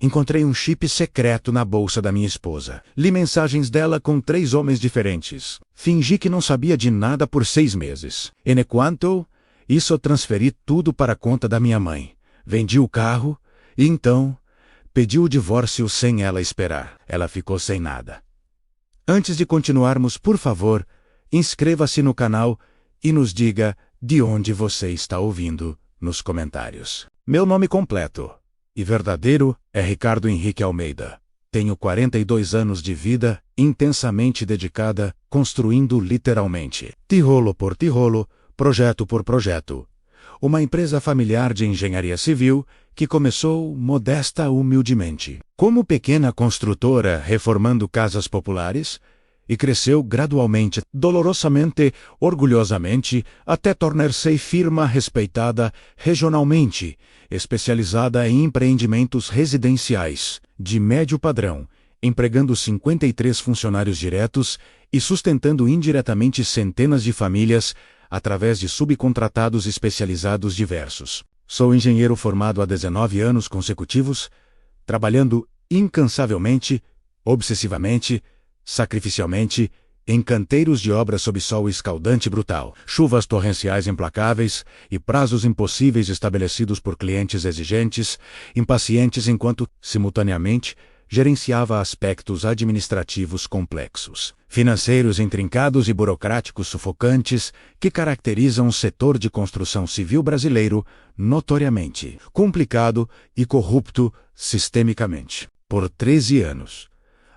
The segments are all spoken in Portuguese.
Encontrei um chip secreto na bolsa da minha esposa. Li mensagens dela com 3 homens diferentes. Fingi que não sabia de nada por 6 meses. Enquanto isso, transferi tudo para a conta da minha mãe. Vendi o carro e então pedi o divórcio sem ela esperar. Ela ficou sem nada. Antes de continuarmos, por favor, inscreva-se no canal e nos diga de onde você está ouvindo nos comentários. Meu nome completo e verdadeiro é Ricardo Henrique Almeida. Tenho 42 anos de vida intensamente dedicada, construindo literalmente, tijolo por tijolo, projeto por projeto, uma empresa familiar de engenharia civil que começou modesta humildemente, como pequena construtora reformando casas populares, e cresceu gradualmente, dolorosamente, orgulhosamente, até tornar-se firma respeitada regionalmente, especializada em empreendimentos residenciais, de médio padrão, empregando 53 funcionários diretos e sustentando indiretamente centenas de famílias através de subcontratados especializados diversos. Sou engenheiro formado há 19 anos consecutivos, trabalhando incansavelmente, obsessivamente, sacrificialmente, em canteiros de obras sob sol escaldante e brutal, chuvas torrenciais implacáveis e prazos impossíveis estabelecidos por clientes exigentes, impacientes enquanto, simultaneamente, gerenciava aspectos administrativos complexos, financeiros intrincados e burocráticos sufocantes que caracterizam o setor de construção civil brasileiro, notoriamente complicado e corrupto sistemicamente. Por 13 anos.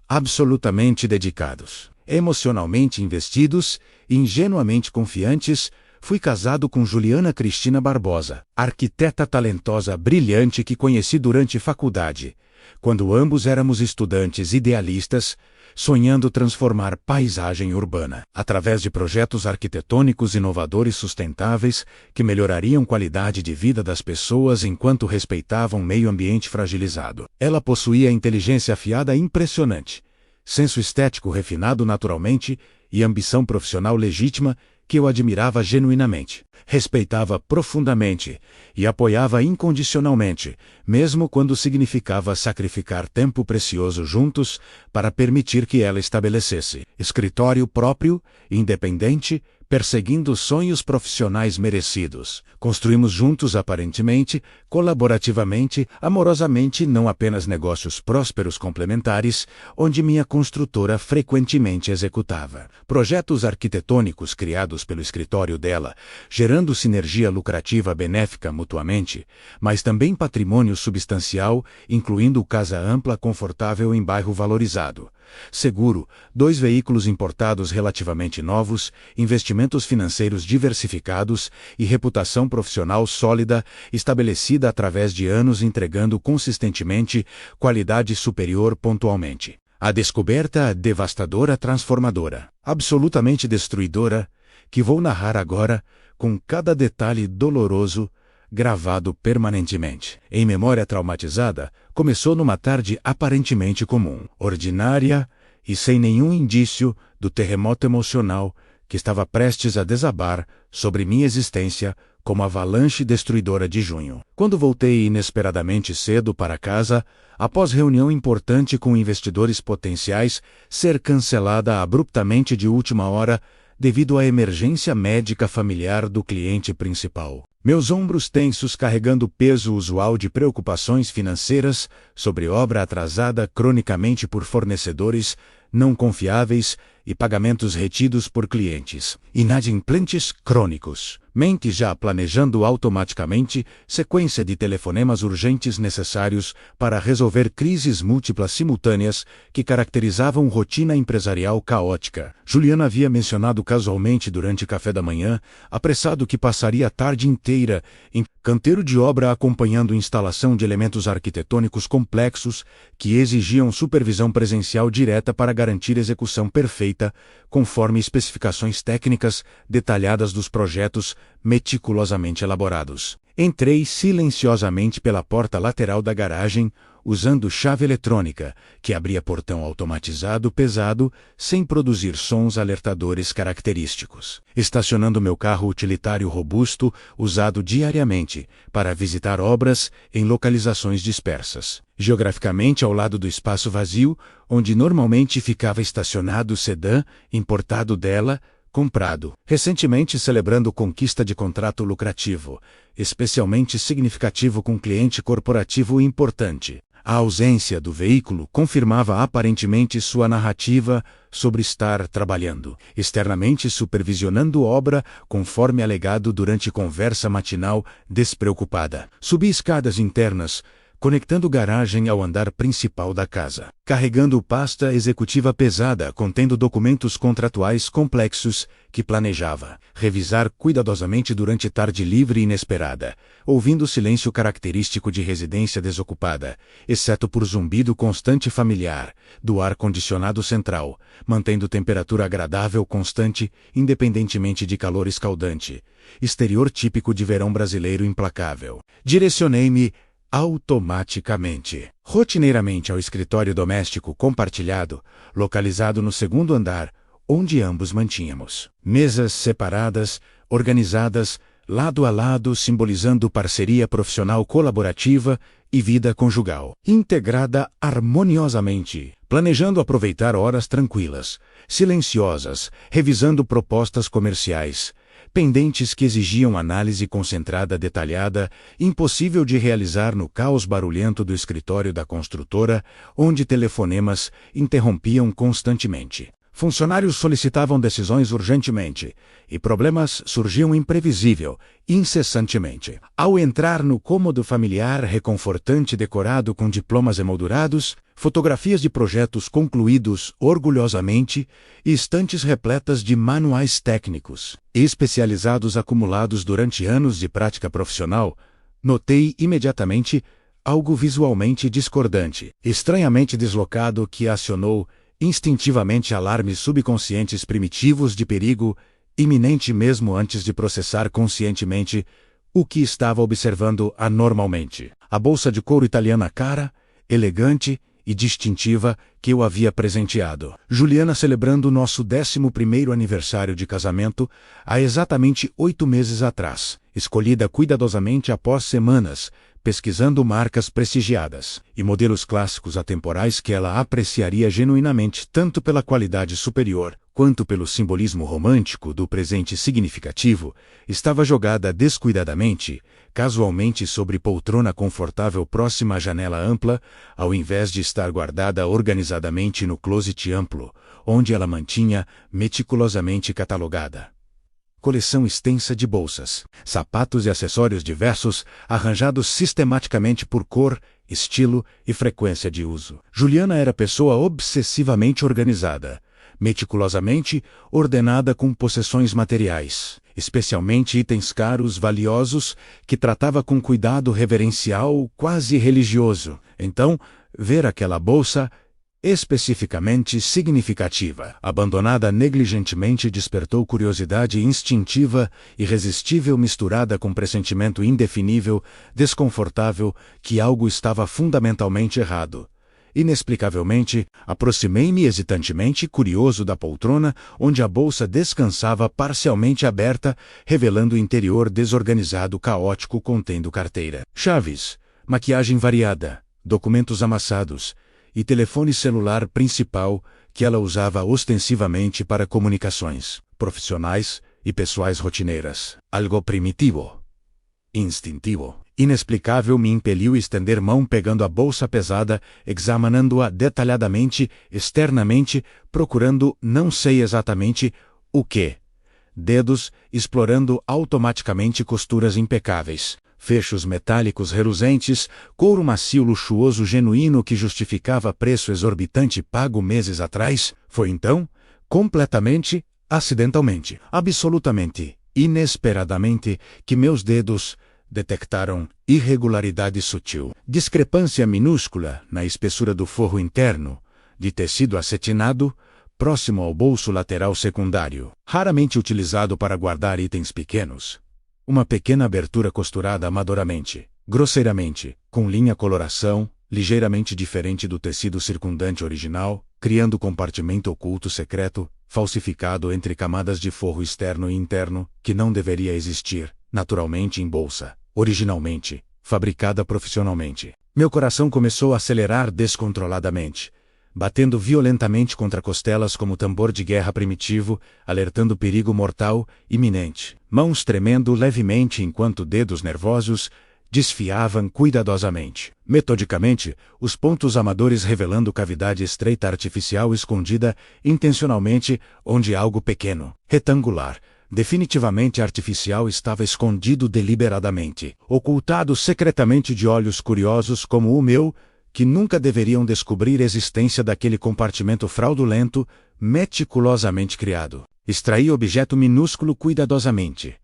Absolutamente dedicados, emocionalmente investidos, ingenuamente confiantes, fui casado com Juliana Cristina Barbosa, arquiteta talentosa brilhante que conheci durante faculdade, quando ambos éramos estudantes idealistas, sonhando transformar paisagem urbana, através de projetos arquitetônicos inovadores sustentáveis que melhorariam qualidade de vida das pessoas enquanto respeitavam meio ambiente fragilizado. Ela possuía inteligência afiada impressionante, senso estético refinado naturalmente e ambição profissional legítima que eu admirava genuinamente, respeitava profundamente e apoiava incondicionalmente, mesmo quando significava sacrificar tempo precioso juntos para permitir que ela estabelecesse escritório próprio, independente, perseguindo sonhos profissionais merecidos. Construímos juntos aparentemente, colaborativamente, amorosamente não apenas negócios prósperos complementares, onde minha construtora frequentemente executava projetos arquitetônicos criados pelo escritório dela, gerando sinergia lucrativa benéfica mutuamente, mas também patrimônio substancial, incluindo casa ampla confortável em bairro valorizado, seguro, 2 veículos importados relativamente novos, investimentos financeiros diversificados e reputação profissional sólida, estabelecida através de anos entregando consistentemente qualidade superior pontualmente. A descoberta devastadora, transformadora, absolutamente destruidora, que vou narrar agora, com cada detalhe doloroso, gravado permanentemente. Em memória traumatizada, começou numa tarde aparentemente comum, ordinária e sem nenhum indício do terremoto emocional que estava prestes a desabar sobre minha existência como avalanche destruidora de junho. Quando voltei inesperadamente cedo para casa, após reunião importante com investidores potenciais ser cancelada abruptamente de última hora devido à emergência médica familiar do cliente principal. Meus ombros tensos carregando o peso usual de preocupações financeiras sobre obra atrasada cronicamente por fornecedores não confiáveis e pagamentos retidos por clientes inadimplentes crônicos. Mente já planejando automaticamente sequência de telefonemas urgentes necessários para resolver crises múltiplas simultâneas que caracterizavam rotina empresarial caótica. Juliana havia mencionado casualmente durante café da manhã, apressado que passaria a tarde inteira em canteiro de obra acompanhando instalação de elementos arquitetônicos complexos que exigiam supervisão presencial direta para garantir execução perfeita, conforme especificações técnicas detalhadas dos projetos, meticulosamente elaborados. Entrei silenciosamente pela porta lateral da garagem, usando chave eletrônica, que abria portão automatizado pesado, sem produzir sons alertadores característicos. Estacionando meu carro utilitário robusto, usado diariamente, para visitar obras em localizações dispersas. Geograficamente ao lado do espaço vazio, onde normalmente ficava estacionado o sedã, importado dela, comprado. Recentemente celebrando conquista de contrato lucrativo, especialmente significativo com cliente corporativo importante. A ausência do veículo confirmava aparentemente sua narrativa sobre estar trabalhando, externamente supervisionando obra, conforme alegado durante conversa matinal despreocupada. Subi escadas internas, conectando garagem ao andar principal da casa, carregando pasta executiva pesada contendo documentos contratuais complexos que planejava revisar cuidadosamente durante tarde livre e inesperada, ouvindo o silêncio característico de residência desocupada, exceto por zumbido constante familiar do ar-condicionado central, mantendo temperatura agradável constante, independentemente de calor escaldante, exterior típico de verão brasileiro implacável. Direcionei-me automaticamente, rotineiramente ao escritório doméstico compartilhado, localizado no segundo andar, onde ambos mantínhamos mesas separadas, organizadas, lado a lado, simbolizando parceria profissional colaborativa e vida conjugal, integrada harmoniosamente, planejando aproveitar horas tranquilas, silenciosas, revisando propostas comerciais, pendentes que exigiam análise concentrada detalhada, impossível de realizar no caos barulhento do escritório da construtora, onde telefonemas interrompiam constantemente. Funcionários solicitavam decisões urgentemente, e problemas surgiam imprevisível, incessantemente. Ao entrar no cômodo familiar reconfortante decorado com diplomas emoldurados, fotografias de projetos concluídos orgulhosamente e estantes repletas de manuais técnicos especializados acumulados durante anos de prática profissional, notei imediatamente algo visualmente discordante, estranhamente deslocado que acionou instintivamente alarmes subconscientes primitivos de perigo iminente mesmo antes de processar conscientemente o que estava observando anormalmente. A bolsa de couro italiana cara, elegante e distintiva que eu havia presenteado Juliana celebrando nosso 11º aniversário de casamento há exatamente 8 meses atrás, escolhida cuidadosamente após semanas, pesquisando marcas prestigiadas e modelos clássicos atemporais que ela apreciaria genuinamente tanto pela qualidade superior quanto pelo simbolismo romântico do presente significativo, estava jogada descuidadamente, casualmente sobre poltrona confortável próxima à janela ampla, ao invés de estar guardada organizadamente no closet amplo, onde ela mantinha meticulosamente catalogada coleção extensa de bolsas, sapatos e acessórios diversos, arranjados sistematicamente por cor, estilo e frequência de uso. Juliana era pessoa obsessivamente organizada, meticulosamente ordenada com possessões materiais, especialmente itens caros, valiosos, que tratava com cuidado reverencial, quase religioso. Então, ver aquela bolsa especificamente significativa, abandonada negligentemente, despertou curiosidade instintiva, irresistível misturada com pressentimento indefinível, desconfortável, que algo estava fundamentalmente errado. Inexplicavelmente, aproximei-me hesitantemente, curioso da poltrona, onde a bolsa descansava parcialmente aberta, revelando o interior desorganizado, caótico, contendo carteira, chaves, maquiagem variada, documentos amassados, e telefone celular principal que ela usava ostensivamente para comunicações profissionais e pessoais rotineiras. Algo primitivo, instintivo, inexplicável me impeliu a estender mão pegando a bolsa pesada, examinando-a detalhadamente, externamente, procurando não sei exatamente o que. Dedos explorando automaticamente costuras impecáveis, fechos metálicos reluzentes, couro macio luxuoso genuíno que justificava preço exorbitante pago meses atrás. Foi então, completamente, acidentalmente, absolutamente, inesperadamente, que meus dedos detectaram irregularidade sutil, discrepância minúscula na espessura do forro interno, de tecido acetinado, próximo ao bolso lateral secundário, raramente utilizado para guardar itens pequenos. Uma pequena abertura costurada amadoramente, grosseiramente, com linha coloração, ligeiramente diferente do tecido circundante original, criando compartimento oculto secreto, falsificado entre camadas de forro externo e interno, que não deveria existir, naturalmente em bolsa, originalmente, fabricada profissionalmente. Meu coração começou a acelerar descontroladamente, batendo violentamente contra costelas como tambor de guerra primitivo, alertando perigo mortal iminente. Mãos tremendo levemente enquanto dedos nervosos desfiavam cuidadosamente, metodicamente, os pontos amadores revelando cavidade estreita artificial escondida intencionalmente onde algo pequeno, retangular, definitivamente artificial estava escondido deliberadamente, ocultado secretamente de olhos curiosos como o meu, que nunca deveriam descobrir a existência daquele compartimento fraudulento, meticulosamente criado. Extraí o objeto minúsculo cuidadosamente.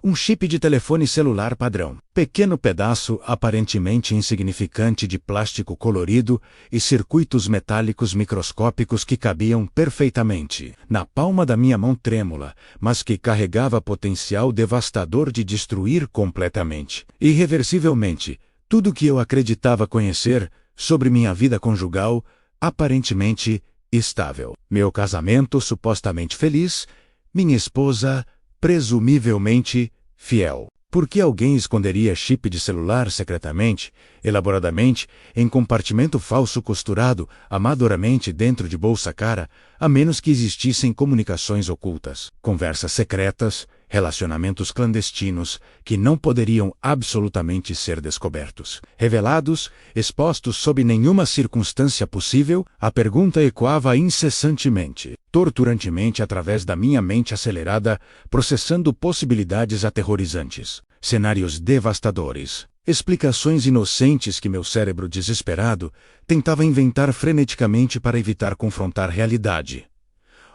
Um chip de telefone celular padrão. Pequeno pedaço aparentemente insignificante de plástico colorido e circuitos metálicos microscópicos que cabiam perfeitamente na palma da minha mão trêmula, mas que carregava potencial devastador de destruir completamente, irreversivelmente, tudo que eu acreditava conhecer sobre minha vida conjugal, aparentemente estável. Meu casamento supostamente feliz, minha esposa presumivelmente fiel. Por que alguém esconderia chip de celular secretamente, elaboradamente, em compartimento falso costurado, amadoramente dentro de bolsa cara, a menos que existissem comunicações ocultas, conversas secretas, relacionamentos clandestinos, que não poderiam absolutamente ser descobertos, revelados, expostos sob nenhuma circunstância possível? A pergunta ecoava incessantemente, torturantemente através da minha mente acelerada, processando possibilidades aterrorizantes, cenários devastadores, explicações inocentes que meu cérebro desesperado tentava inventar freneticamente para evitar confrontar realidade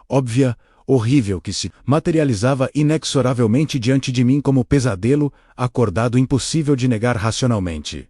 óbvia, horrível que se materializava inexoravelmente diante de mim como pesadelo, acordado impossível de negar racionalmente.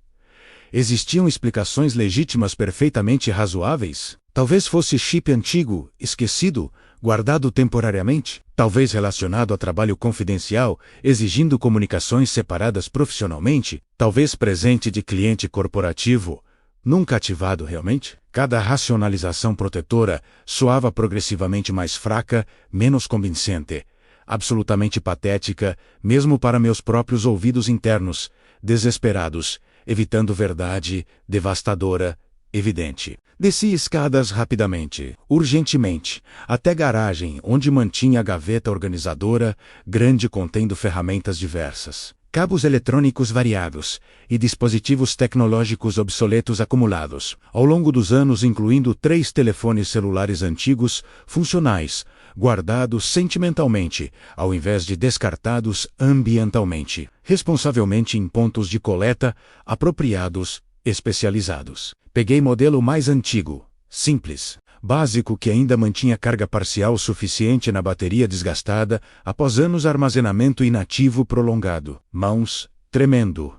Existiam explicações legítimas perfeitamente razoáveis? Talvez fosse chip antigo, esquecido, guardado temporariamente, talvez relacionado a trabalho confidencial, exigindo comunicações separadas profissionalmente, talvez presente de cliente corporativo, nunca ativado realmente. Cada racionalização protetora soava progressivamente mais fraca, menos convincente, absolutamente patética, mesmo para meus próprios ouvidos internos, desesperados, evitando verdade devastadora, evidente. Desci escadas rapidamente, urgentemente, até garagem, onde mantinha a gaveta organizadora, grande contendo ferramentas diversas, cabos eletrônicos variados e dispositivos tecnológicos obsoletos acumulados, ao longo dos anos, incluindo 3 telefones celulares antigos, funcionais, guardados sentimentalmente, ao invés de descartados ambientalmente, responsavelmente em pontos de coleta, apropriados, especializados. Peguei modelo mais antigo, simples, básico, que ainda mantinha carga parcial suficiente na bateria desgastada após anos de armazenamento inativo prolongado. Mãos tremendo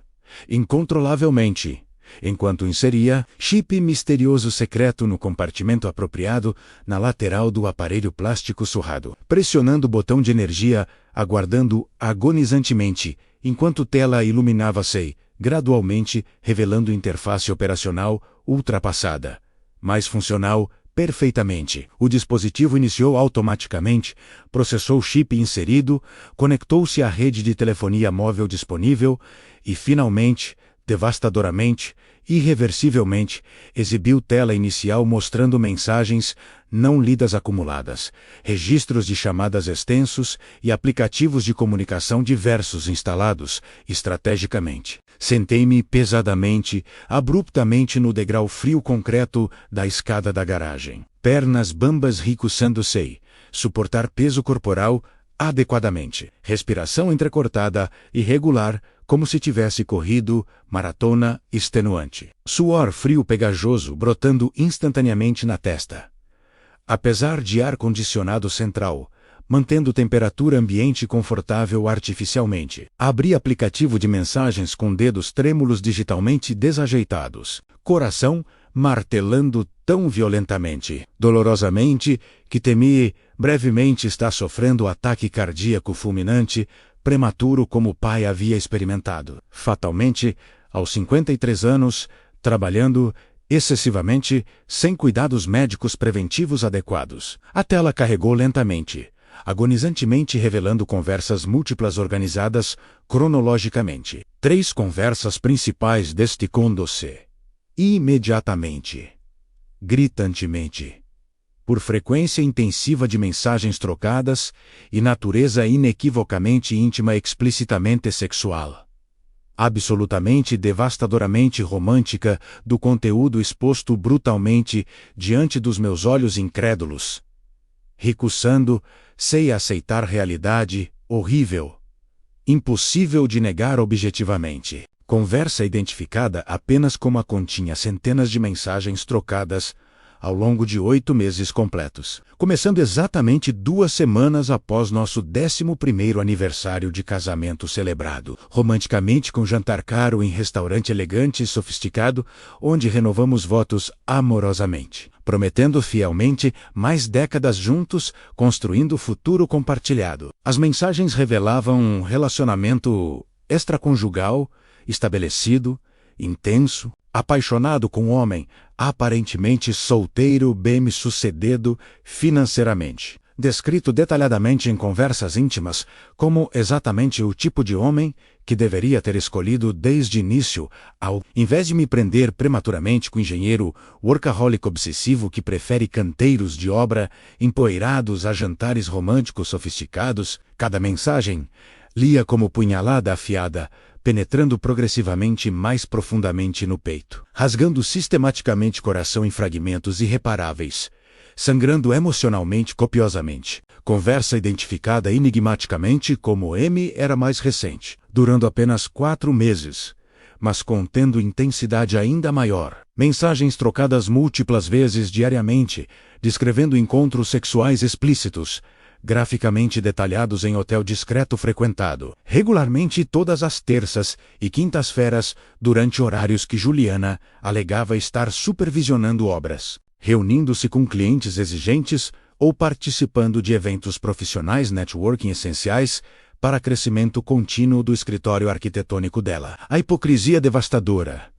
incontrolavelmente, enquanto inseria chip misterioso secreto no compartimento apropriado na lateral do aparelho plástico surrado, pressionando o botão de energia, aguardando agonizantemente, enquanto tela iluminava-se, gradualmente revelando interface operacional ultrapassada, mais funcional, perfeitamente. O dispositivo iniciou automaticamente, processou o chip inserido, conectou-se à rede de telefonia móvel disponível e, finalmente, devastadoramente, irreversivelmente, exibiu tela inicial mostrando mensagens não lidas acumuladas, registros de chamadas extensos e aplicativos de comunicação diversos instalados estrategicamente. Sentei-me pesadamente, abruptamente no degrau frio concreto da escada da garagem. Pernas bambas recusando-se, suportar peso corporal adequadamente. Respiração entrecortada, irregular, como se tivesse corrido maratona extenuante. Suor frio pegajoso brotando instantaneamente na testa. Apesar de ar-condicionado central, mantendo temperatura ambiente confortável artificialmente. Abri aplicativo de mensagens com dedos trêmulos digitalmente desajeitados. Coração martelando tão violentamente, dolorosamente, que temi brevemente estar sofrendo ataque cardíaco fulminante, prematuro como o pai havia experimentado. Fatalmente, aos 53 anos, trabalhando excessivamente, sem cuidados médicos preventivos adequados. A tela carregou lentamente, agonizantemente revelando conversas múltiplas organizadas cronologicamente. 3 conversas principais destacando-se imediatamente, gritantemente, por frequência intensiva de mensagens trocadas e natureza inequivocamente íntima e explicitamente sexual. Absolutamente devastadoramente romântica do conteúdo exposto brutalmente diante dos meus olhos incrédulos. Recusando, sei aceitar realidade, horrível, impossível de negar objetivamente. Conversa identificada apenas como a continha centenas de mensagens trocadas ao longo de 8 meses completos, começando exatamente 2 semanas após nosso 11º aniversário de casamento celebrado, romanticamente com jantar caro em restaurante elegante e sofisticado, onde renovamos votos amorosamente, prometendo fielmente mais décadas juntos, construindo futuro compartilhado. As mensagens revelavam um relacionamento extraconjugal, estabelecido, intenso, apaixonado com um homem, aparentemente solteiro, bem-sucedido financeiramente. Descrito detalhadamente em conversas íntimas como exatamente o tipo de homem que deveria ter escolhido desde o início, ao invés de me prender prematuramente com o engenheiro workaholic obsessivo que prefere canteiros de obra empoeirados a jantares românticos sofisticados. Cada mensagem lia como punhalada afiada, penetrando progressivamente mais profundamente no peito, rasgando sistematicamente coração em fragmentos irreparáveis, sangrando emocionalmente copiosamente. Conversa identificada enigmaticamente como M era mais recente, durando apenas 4 meses, mas contendo intensidade ainda maior. Mensagens trocadas múltiplas vezes diariamente, descrevendo encontros sexuais explícitos, graficamente detalhados em hotel discreto frequentado, regularmente todas as terças e quintas-feiras, durante horários que Juliana alegava estar supervisionando obras, reunindo-se com clientes exigentes ou participando de eventos profissionais networking essenciais para crescimento contínuo do escritório arquitetônico dela. A hipocrisia devastadora,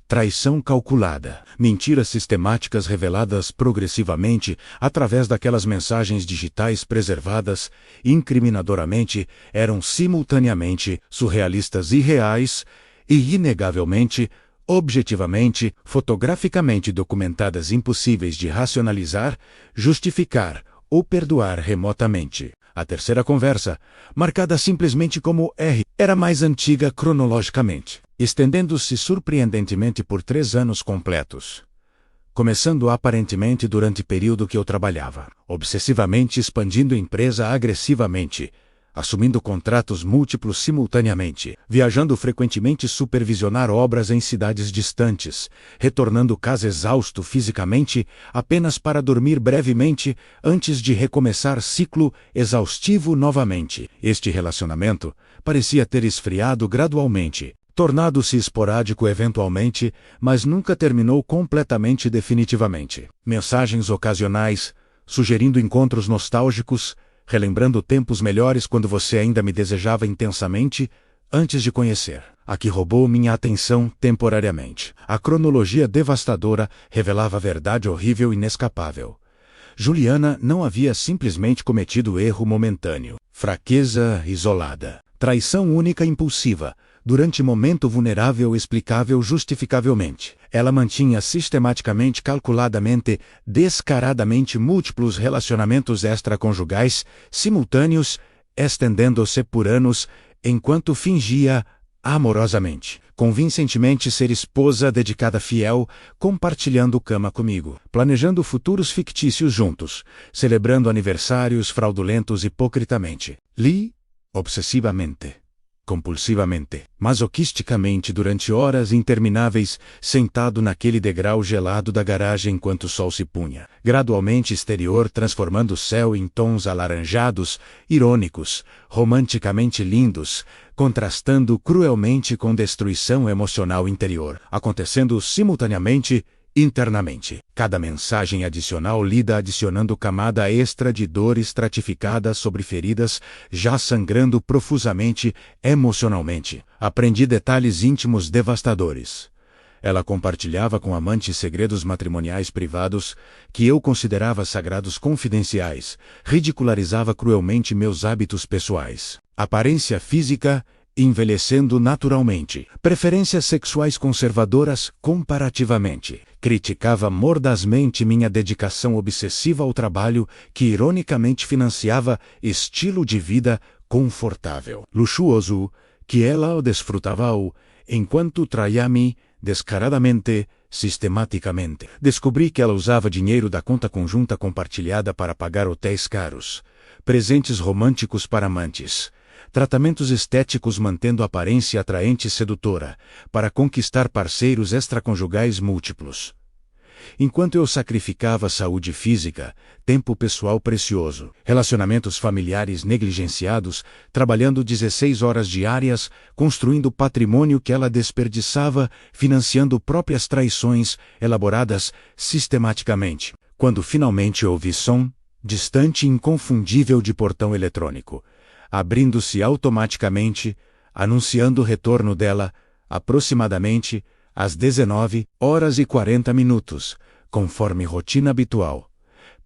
traição calculada, mentiras sistemáticas reveladas progressivamente através daquelas mensagens digitais preservadas incriminadoramente eram simultaneamente surrealistas e reais e inegavelmente, objetivamente, fotograficamente documentadas impossíveis de racionalizar, justificar ou perdoar remotamente. A terceira conversa, marcada simplesmente como R, era mais antiga cronologicamente, estendendo-se surpreendentemente por 3 anos completos, começando aparentemente durante o período que eu trabalhava, obsessivamente expandindo a empresa agressivamente, assumindo contratos múltiplos simultaneamente, viajando frequentemente supervisionar obras em cidades distantes, retornando casa exausto fisicamente apenas para dormir brevemente antes de recomeçar ciclo exaustivo novamente. Este relacionamento parecia ter esfriado gradualmente, tornado-se esporádico eventualmente, mas nunca terminou completamente e definitivamente. Mensagens ocasionais, sugerindo encontros nostálgicos, relembrando tempos melhores quando você ainda me desejava intensamente, antes de conhecer. A que roubou minha atenção temporariamente. A cronologia devastadora revelava a verdade horrível e inescapável. Juliana não havia simplesmente cometido erro momentâneo, fraqueza isolada, traição única e impulsiva, durante momento vulnerável explicável justificavelmente. Ela mantinha sistematicamente, calculadamente, descaradamente múltiplos relacionamentos extraconjugais, simultâneos, estendendo-se por anos, enquanto fingia, amorosamente, convincentemente ser esposa dedicada fiel, compartilhando cama comigo, planejando futuros fictícios juntos, celebrando aniversários fraudulentos hipocritamente. Li, obsessivamente, compulsivamente, masoquisticamente durante horas intermináveis, sentado naquele degrau gelado da garagem enquanto o sol se punha, gradualmente exterior transformando o céu em tons alaranjados, irônicos, romanticamente lindos, contrastando cruelmente com destruição emocional interior, acontecendo simultaneamente internamente. Cada mensagem adicional lida adicionando camada extra de dor estratificada sobre feridas, já sangrando profusamente, emocionalmente. Aprendi detalhes íntimos devastadores. Ela compartilhava com amantes segredos matrimoniais privados, que eu considerava sagrados confidenciais, ridicularizava cruelmente meus hábitos pessoais. Aparência física, envelhecendo naturalmente. Preferências sexuais conservadoras, comparativamente. Criticava mordazmente minha dedicação obsessiva ao trabalho, que ironicamente financiava estilo de vida confortável, luxuoso, que ela desfrutava enquanto traía-me descaradamente, sistematicamente. Descobri que ela usava dinheiro da conta conjunta compartilhada para pagar hotéis caros, presentes românticos para amantes, tratamentos estéticos mantendo aparência atraente e sedutora, para conquistar parceiros extraconjugais múltiplos. Enquanto eu sacrificava saúde física, tempo pessoal precioso, relacionamentos familiares negligenciados, trabalhando 16 horas diárias, construindo patrimônio que ela desperdiçava, financiando próprias traições, elaboradas sistematicamente. Quando finalmente ouvi som, distante e inconfundível de portão eletrônico, abrindo-se automaticamente, anunciando o retorno dela, aproximadamente às 19h40, conforme rotina habitual.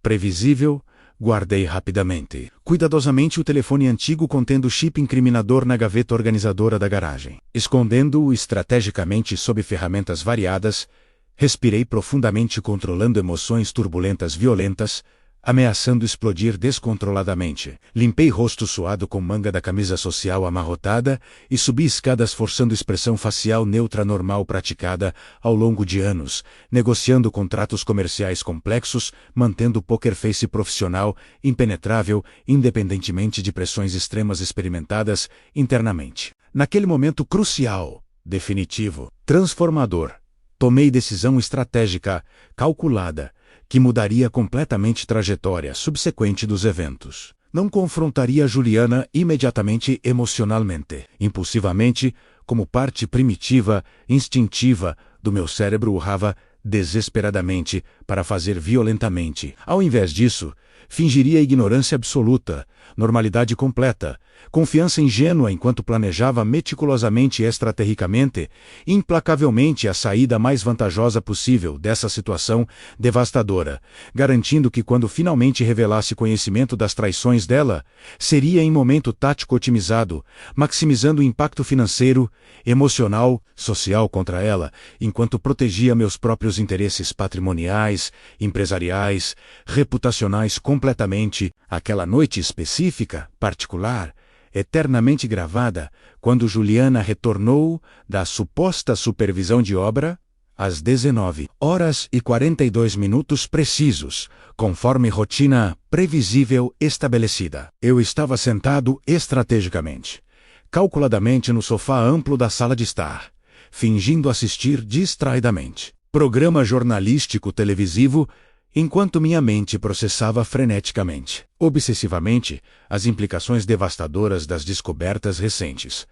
Previsível, guardei rapidamente, cuidadosamente o telefone antigo contendo chip incriminador na gaveta organizadora da garagem. Escondendo-o estrategicamente sob ferramentas variadas, respirei profundamente controlando emoções turbulentas violentas, ameaçando explodir descontroladamente. Limpei rosto suado com manga da camisa social amarrotada e subi escadas forçando expressão facial neutra normal praticada ao longo de anos, negociando contratos comerciais complexos, mantendo o poker face profissional, impenetrável, independentemente de pressões extremas experimentadas internamente. Naquele momento crucial, definitivo, transformador, tomei decisão estratégica, calculada, que mudaria completamente a trajetória subsequente dos eventos. Não confrontaria Juliana imediatamente emocionalmente. Impulsivamente, como parte primitiva, instintiva, do meu cérebro urrava desesperadamente para fazer violentamente. Ao invés disso, fingiria ignorância absoluta, normalidade completa, confiança ingênua enquanto planejava meticulosamente e extraterricamente, implacavelmente a saída mais vantajosa possível dessa situação devastadora, garantindo que quando finalmente revelasse conhecimento das traições dela, seria em momento tático otimizado, maximizando o impacto financeiro, emocional, social contra ela, enquanto protegia meus próprios interesses patrimoniais, empresariais, reputacionais completamente. Aquela noite específica, particular, eternamente gravada, quando Juliana retornou da suposta supervisão de obra, às 19h42 precisos, conforme rotina previsível estabelecida. Eu estava sentado estrategicamente, calculadamente no sofá amplo da sala de estar, fingindo assistir distraidamente programa jornalístico televisivo, enquanto minha mente processava freneticamente, obsessivamente, as implicações devastadoras das descobertas recentes.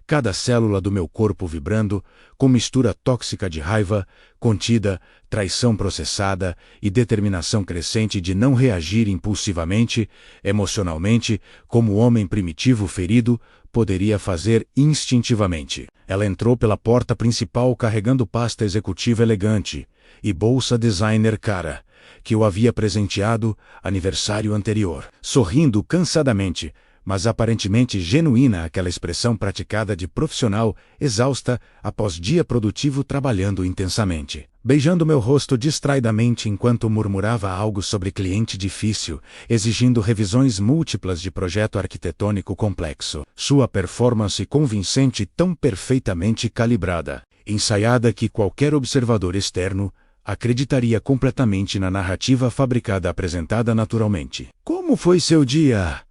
Cada célula do meu corpo vibrando, com mistura tóxica de raiva, contida, traição processada e determinação crescente de não reagir impulsivamente, emocionalmente, como o homem primitivo ferido poderia fazer instintivamente. Ela entrou pela porta principal carregando pasta executiva elegante e bolsa designer cara, que eu havia presenteado aniversário anterior. Sorrindo cansadamente, mas aparentemente genuína aquela expressão praticada de profissional exausta após dia produtivo trabalhando intensamente. Beijando meu rosto distraidamente enquanto murmurava algo sobre cliente difícil, exigindo revisões múltiplas de projeto arquitetônico complexo. Sua performance convincente tão perfeitamente calibrada, ensaiada que qualquer observador externo acreditaria completamente na narrativa fabricada apresentada naturalmente. Como foi seu dia,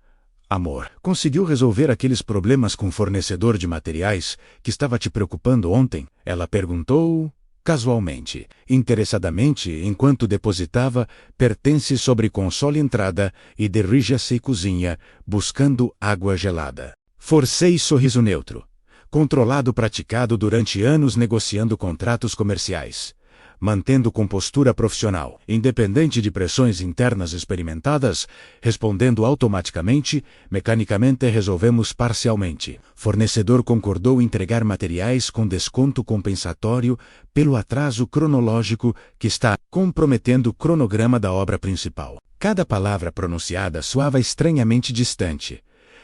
amor? Conseguiu resolver aqueles problemas com o fornecedor de materiais que estava te preocupando ontem? Ela perguntou, casualmente, interessadamente, enquanto depositava pertences sobre console entrada e dirija-se à cozinha, buscando água gelada. Forcei sorriso neutro, controlado praticado durante anos negociando contratos comerciais. mantendo compostura profissional, independente de pressões internas experimentadas, respondendo automaticamente, mecanicamente resolvemos parcialmente. Fornecedor concordou entregar materiais com desconto compensatório pelo atraso cronológico que está comprometendo o cronograma da obra principal. Cada palavra pronunciada soava estranhamente distante,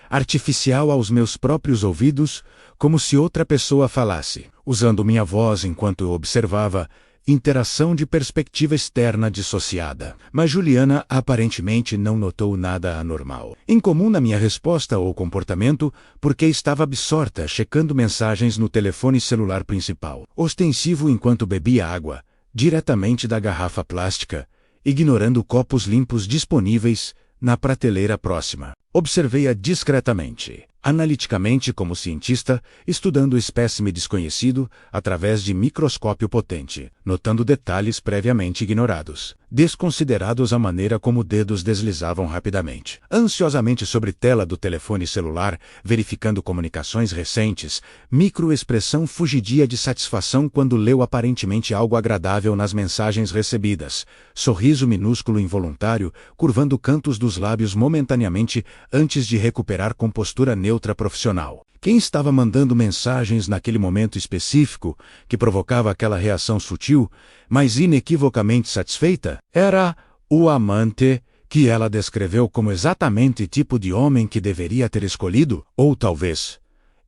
artificial aos meus próprios ouvidos, como se outra pessoa falasse, usando minha voz enquanto eu observava, interação de perspectiva externa dissociada. Mas Juliana aparentemente não notou nada anormal, incomum na minha resposta ou comportamento, porque estava absorta checando mensagens no telefone celular principal, ostensivo enquanto bebia água, diretamente da garrafa plástica, ignorando copos limpos disponíveis na prateleira próxima. Observei-a discretamente, analiticamente como cientista, estudando o espécime desconhecido através de microscópio potente, notando detalhes previamente ignorados, desconsiderados a maneira como dedos deslizavam rapidamente. Ansiosamente sobre tela do telefone celular, verificando comunicações recentes, microexpressão fugidia de satisfação quando leu aparentemente algo agradável nas mensagens recebidas, sorriso minúsculo involuntário, curvando cantos dos lábios momentaneamente antes de recuperar compostura neutra profissional. Quem estava mandando mensagens naquele momento específico que provocava aquela reação sutil, mas inequivocamente satisfeita? Era o amante que ela descreveu como exatamente tipo de homem que deveria ter escolhido, ou talvez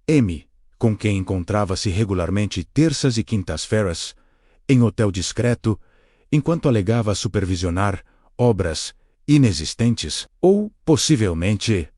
M, com quem encontrava-se regularmente terças e quintas-feiras, em hotel discreto, enquanto alegava supervisionar obras inexistentes, ou, possivelmente,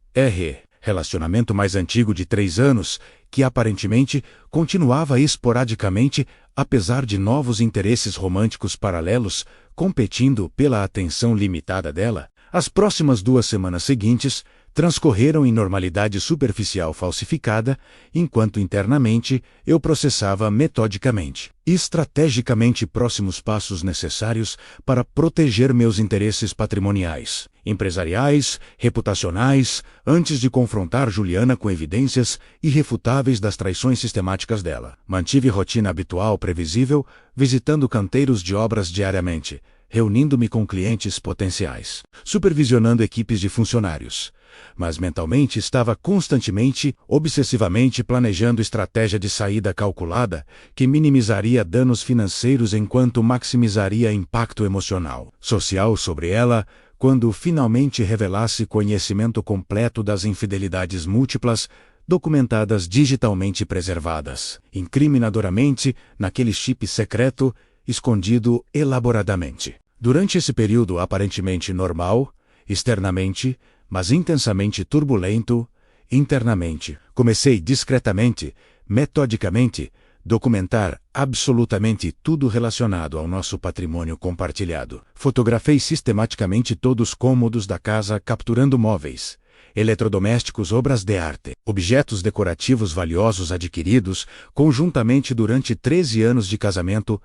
relacionamento mais antigo de 3 anos, que aparentemente continuava esporadicamente, apesar de novos interesses românticos paralelos, competindo pela atenção limitada dela. As próximas 2 semanas seguintes transcorreram em normalidade superficial falsificada, enquanto internamente eu processava metodicamente e estrategicamente próximos passos necessários para proteger meus interesses patrimoniais, empresariais, reputacionais, antes de confrontar Juliana com evidências irrefutáveis das traições sistemáticas dela. Mantive rotina habitual previsível, visitando canteiros de obras diariamente, reunindo-me com clientes potenciais, supervisionando equipes de funcionários. Mas mentalmente estava constantemente, obsessivamente planejando estratégia de saída calculada que minimizaria danos financeiros enquanto maximizaria impacto emocional, social sobre ela, quando finalmente revelasse conhecimento completo das infidelidades múltiplas, documentadas digitalmente preservadas, incriminadoramente, naquele chip secreto, escondido elaboradamente. Durante esse período aparentemente normal, externamente, mas intensamente turbulento, internamente, comecei discretamente, metodicamente, documentar absolutamente tudo relacionado ao nosso patrimônio compartilhado. Fotografei sistematicamente todos os cômodos da casa, capturando móveis, eletrodomésticos, obras de arte, objetos decorativos valiosos adquiridos conjuntamente durante 13 anos de casamento,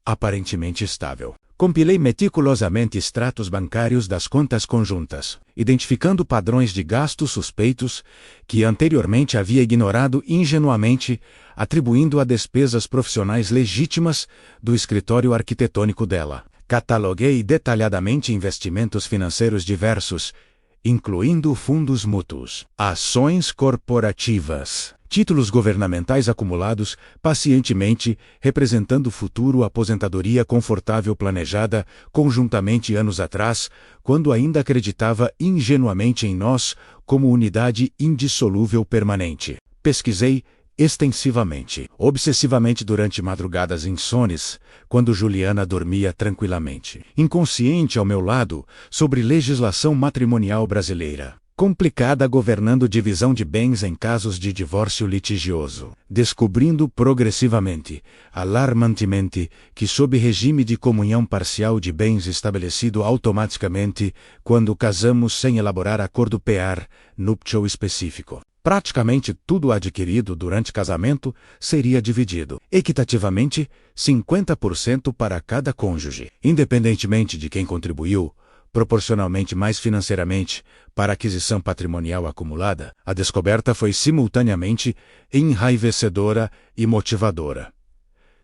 aparentemente estável. Compilei meticulosamente extratos bancários das contas conjuntas, identificando padrões de gastos suspeitos que anteriormente havia ignorado ingenuamente, atribuindo a despesas profissionais legítimas do escritório arquitetônico dela. Cataloguei detalhadamente investimentos financeiros diversos, incluindo fundos mútuos, ações corporativas, títulos governamentais acumulados pacientemente, representando futuro aposentadoria confortável planejada conjuntamente anos atrás, quando ainda acreditava ingenuamente em nós como unidade indissolúvel permanente. Pesquisei extensivamente, obsessivamente durante madrugadas insones, quando Juliana dormia tranquilamente, inconsciente ao meu lado, sobre legislação matrimonial brasileira, complicada governando divisão de bens em casos de divórcio litigioso, descobrindo progressivamente, alarmantemente, que sob regime de comunhão parcial de bens estabelecido automaticamente, quando casamos sem elaborar acordo nupcial específico, praticamente tudo adquirido durante casamento seria dividido, equitativamente, 50% para cada cônjuge, independentemente de quem contribuiu, proporcionalmente mais financeiramente, para a aquisição patrimonial acumulada. A descoberta foi simultaneamente enraivecedora e motivadora.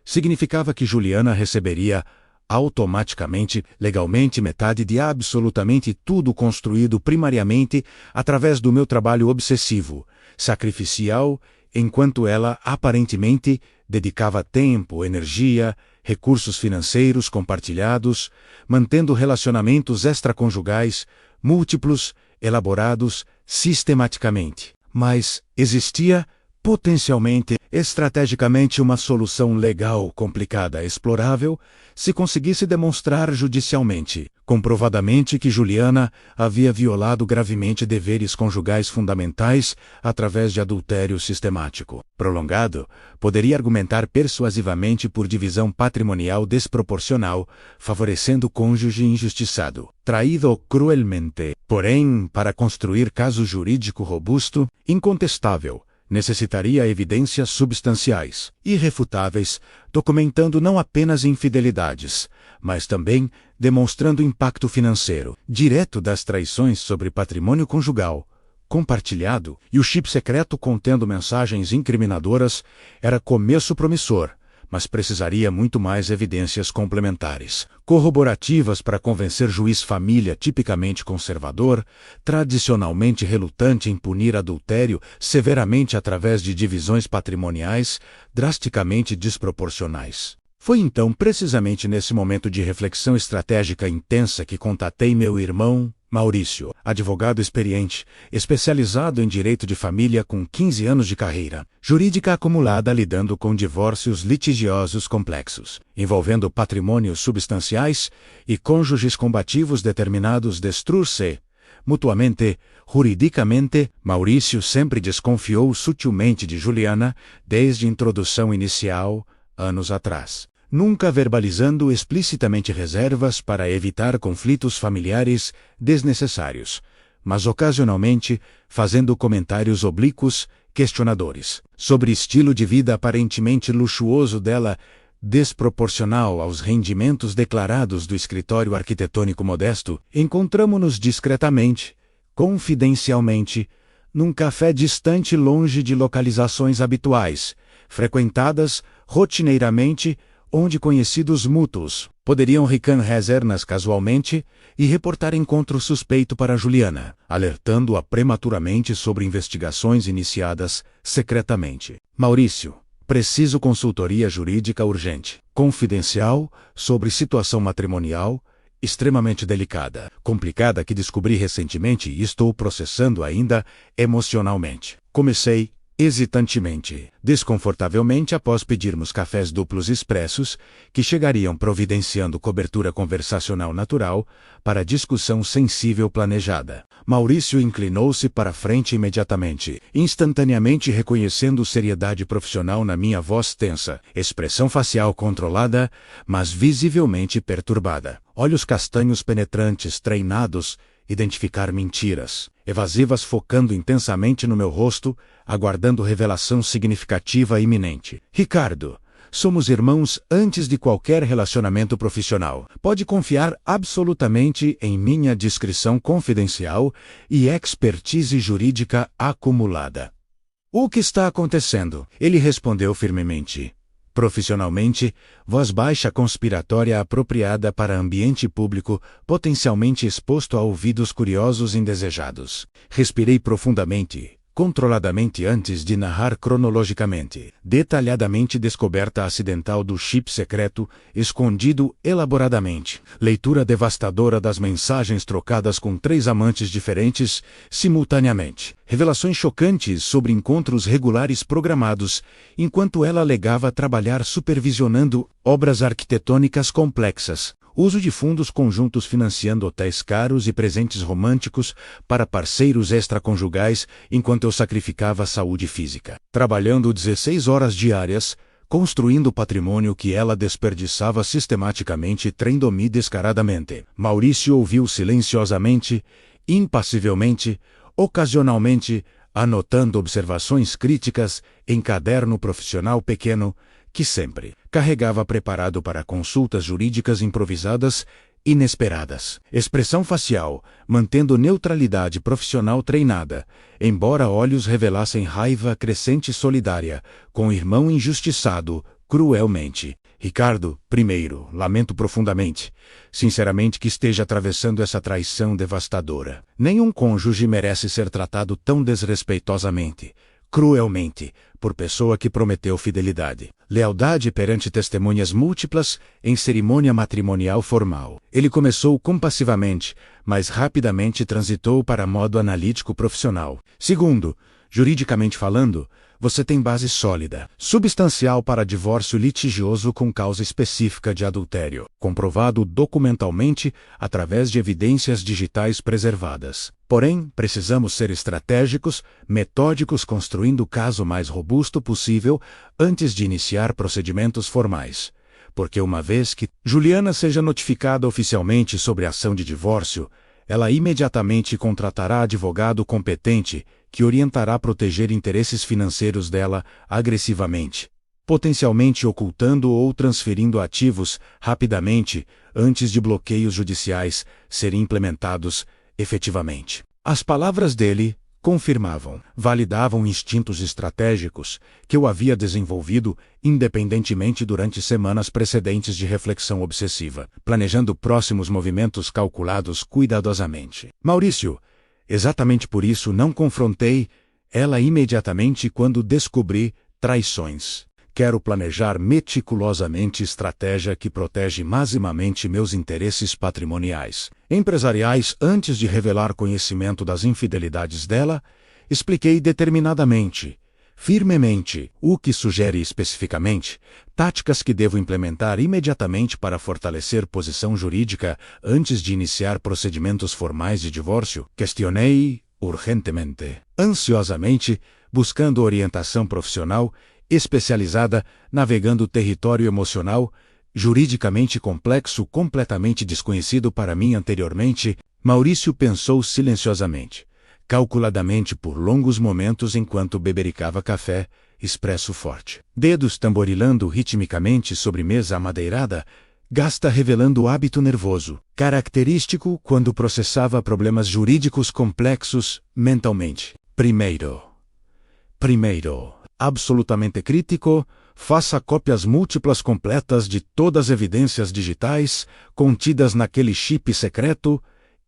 Significava que Juliana receberia automaticamente, legalmente metade de absolutamente tudo construído primariamente através do meu trabalho obsessivo, sacrificial, enquanto ela, aparentemente, dedicava tempo, energia, recursos financeiros compartilhados, mantendo relacionamentos extraconjugais, múltiplos, elaborados, sistematicamente. Mas existia, potencialmente, estrategicamente uma solução legal complicada, explorável, se conseguisse demonstrar judicialmente, comprovadamente que Juliana havia violado gravemente deveres conjugais fundamentais através de adultério sistemático. Prolongado, poderia argumentar persuasivamente por divisão patrimonial desproporcional, favorecendo o cônjuge injustiçado, traído cruelmente. Porém, para construir caso jurídico robusto, incontestável, necessitaria evidências substanciais, irrefutáveis, documentando não apenas infidelidades, mas também demonstrando impacto financeiro, direto das traições sobre patrimônio conjugal, compartilhado, e o chip secreto contendo mensagens incriminadoras era começo promissor, mas precisaria muito mais evidências complementares, corroborativas para convencer juiz família tipicamente conservador, tradicionalmente relutante em punir adultério severamente através de divisões patrimoniais drasticamente desproporcionais. Foi então precisamente nesse momento de reflexão estratégica intensa que contatei meu irmão, Maurício, advogado experiente, especializado em direito de família com 15 anos de carreira jurídica acumulada lidando com divórcios litigiosos complexos, envolvendo patrimônios substanciais e cônjuges combativos determinados destruir-se mutuamente, juridicamente. Maurício sempre desconfiou sutilmente de Juliana desde a introdução inicial, anos atrás, nunca verbalizando explicitamente reservas para evitar conflitos familiares desnecessários, mas ocasionalmente fazendo comentários oblíquos, questionadores, sobre estilo de vida aparentemente luxuoso dela, desproporcional aos rendimentos declarados do escritório arquitetônico modesto. Encontramo-nos discretamente, confidencialmente, num café distante longe de localizações habituais, frequentadas rotineiramente, onde conhecidos mútuos poderiam reconhecer-nas casualmente e reportar encontro suspeito para Juliana, alertando-a prematuramente sobre investigações iniciadas secretamente. Maurício, preciso consultoria jurídica urgente, confidencial, sobre situação matrimonial, extremamente delicada, complicada que descobri recentemente e estou processando ainda emocionalmente. Comecei hesitantemente, desconfortavelmente após pedirmos cafés duplos expressos, que chegariam providenciando cobertura conversacional natural para a discussão sensível planejada. Maurício inclinou-se para a frente imediatamente, instantaneamente reconhecendo seriedade profissional na minha voz tensa, expressão facial controlada, mas visivelmente perturbada. Olhos castanhos penetrantes, treinados, identificar mentiras, evasivas focando intensamente no meu rosto, aguardando revelação significativa iminente. Ricardo, somos irmãos antes de qualquer relacionamento profissional. Pode confiar absolutamente em minha discrição confidencial e expertise jurídica acumulada. O que está acontecendo? Ele respondeu firmemente. Profissionalmente, voz baixa conspiratória apropriada para ambiente público, potencialmente exposto a ouvidos curiosos indesejados. Respirei profundamente, controladamente antes de narrar cronologicamente, detalhadamente descoberta acidental do chip secreto, escondido elaboradamente, leitura devastadora das mensagens trocadas com 3 amantes diferentes, simultaneamente, revelações chocantes sobre encontros regulares programados, enquanto ela alegava trabalhar supervisionando obras arquitetônicas complexas, uso de fundos conjuntos financiando hotéis caros e presentes românticos para parceiros extraconjugais enquanto eu sacrificava a saúde física. Trabalhando 16 horas diárias, construindo patrimônio que ela desperdiçava sistematicamente e traindo-me descaradamente. Maurício ouviu silenciosamente, impassivelmente, ocasionalmente, anotando observações críticas em caderno profissional pequeno, que sempre carregava preparado para consultas jurídicas improvisadas, inesperadas. Expressão facial, mantendo neutralidade profissional treinada, embora olhos revelassem raiva crescente e solidária, com o irmão injustiçado, cruelmente, Ricardo, primeiro, lamento profundamente. Sinceramente que esteja atravessando essa traição devastadora. Nenhum cônjuge merece ser tratado tão desrespeitosamente, cruelmente, por pessoa que prometeu fidelidade, lealdade perante testemunhas múltiplas em cerimônia matrimonial formal. Ele começou compassivamente, mas rapidamente transitou para modo analítico profissional. Segundo, juridicamente falando, você tem base sólida, substancial para divórcio litigioso com causa específica de adultério, comprovado documentalmente através de evidências digitais preservadas. Porém, precisamos ser estratégicos, metódicos, construindo o caso mais robusto possível antes de iniciar procedimentos formais. Porque uma vez que Juliana seja notificada oficialmente sobre a ação de divórcio, ela imediatamente contratará advogado competente que orientará a proteger interesses financeiros dela agressivamente, potencialmente ocultando ou transferindo ativos rapidamente antes de bloqueios judiciais serem implementados efetivamente. As palavras dele confirmavam, validavam instintos estratégicos que eu havia desenvolvido independentemente durante semanas precedentes de reflexão obsessiva, planejando próximos movimentos calculados cuidadosamente. Maurício, exatamente por isso não confrontei ela imediatamente quando descobri traições. Quero planejar meticulosamente estratégia que protege maximamente meus interesses patrimoniais, empresariais antes de revelar conhecimento das infidelidades dela. Expliquei determinadamente, firmemente, o que sugere especificamente, táticas que devo implementar imediatamente para fortalecer posição jurídica antes de iniciar procedimentos formais de divórcio. Questionei urgentemente, ansiosamente, buscando orientação profissional especializada, navegando território emocional, juridicamente complexo, completamente desconhecido para mim anteriormente. Maurício pensou silenciosamente, calculadamente por longos momentos enquanto bebericava café, expresso forte. Dedos tamborilando ritmicamente sobre mesa amadeirada, gasta revelando hábito nervoso, característico quando processava problemas jurídicos complexos mentalmente. Primeiro, absolutamente crítico, faça cópias múltiplas completas de todas as evidências digitais contidas naquele chip secreto,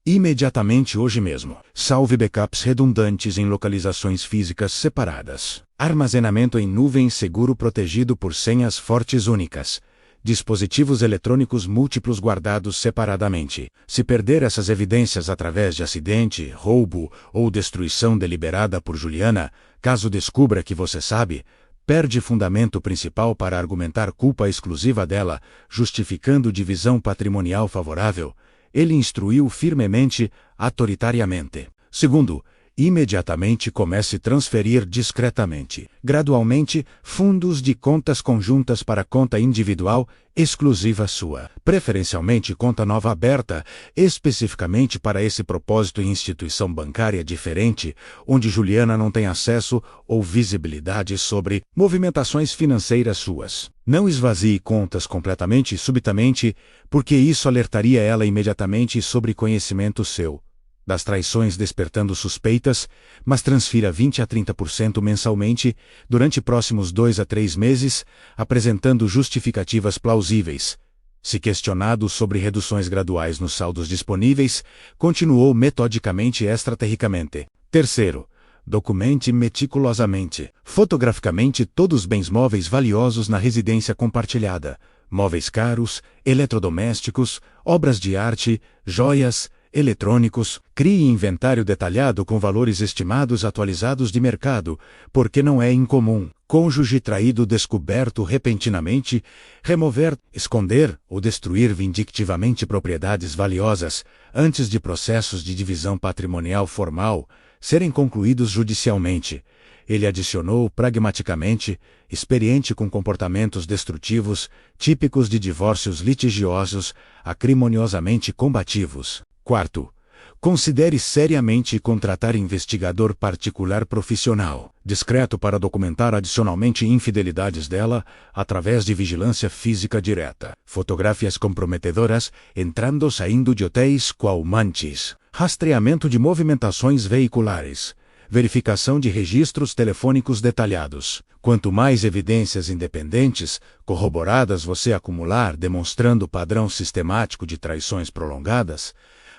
imediatamente hoje mesmo. Salve backups redundantes em localizações físicas separadas. Armazenamento em nuvem seguro protegido por senhas fortes únicas. Dispositivos eletrônicos múltiplos guardados separadamente. Se perder essas evidências através de acidente, roubo ou destruição deliberada por Juliana, caso descubra que você sabe, perde fundamento principal para argumentar culpa exclusiva dela, justificando divisão patrimonial favorável. Ele instruiu firmemente, autoritariamente. Segundo, imediatamente comece a transferir discretamente, gradualmente, fundos de contas conjuntas para conta individual exclusiva sua, preferencialmente conta nova aberta, especificamente para esse propósito em instituição bancária diferente, onde Juliana não tem acesso ou visibilidade sobre movimentações financeiras suas. Não esvazie contas completamente e subitamente, porque isso alertaria ela imediatamente sobre conhecimento seu das traições, despertando suspeitas, mas transfira 20 a 30% mensalmente durante próximos 2 a 3 meses, apresentando justificativas plausíveis. Se questionado sobre reduções graduais nos saldos disponíveis, continuou metodicamente e estrategicamente. Terceiro, documente meticulosamente, fotograficamente todos os bens móveis valiosos na residência compartilhada, móveis caros, eletrodomésticos, obras de arte, joias, eletrônicos. Crie inventário detalhado com valores estimados atualizados de mercado, porque não é incomum cônjuge traído descoberto repentinamente, remover, esconder ou destruir vindictivamente propriedades valiosas antes de processos de divisão patrimonial formal serem concluídos judicialmente. Ele adicionou pragmaticamente, experiente com comportamentos destrutivos, típicos de divórcios litigiosos, acrimoniosamente combativos. Quarto, considere seriamente contratar investigador particular profissional, discreto para documentar adicionalmente infidelidades dela, através de vigilância física direta, fotografias comprometedoras, entrando e saindo de hotéis qual manches, rastreamento de movimentações veiculares, verificação de registros telefônicos detalhados. Quanto mais evidências independentes, corroboradas você acumular demonstrando padrão sistemático de traições prolongadas,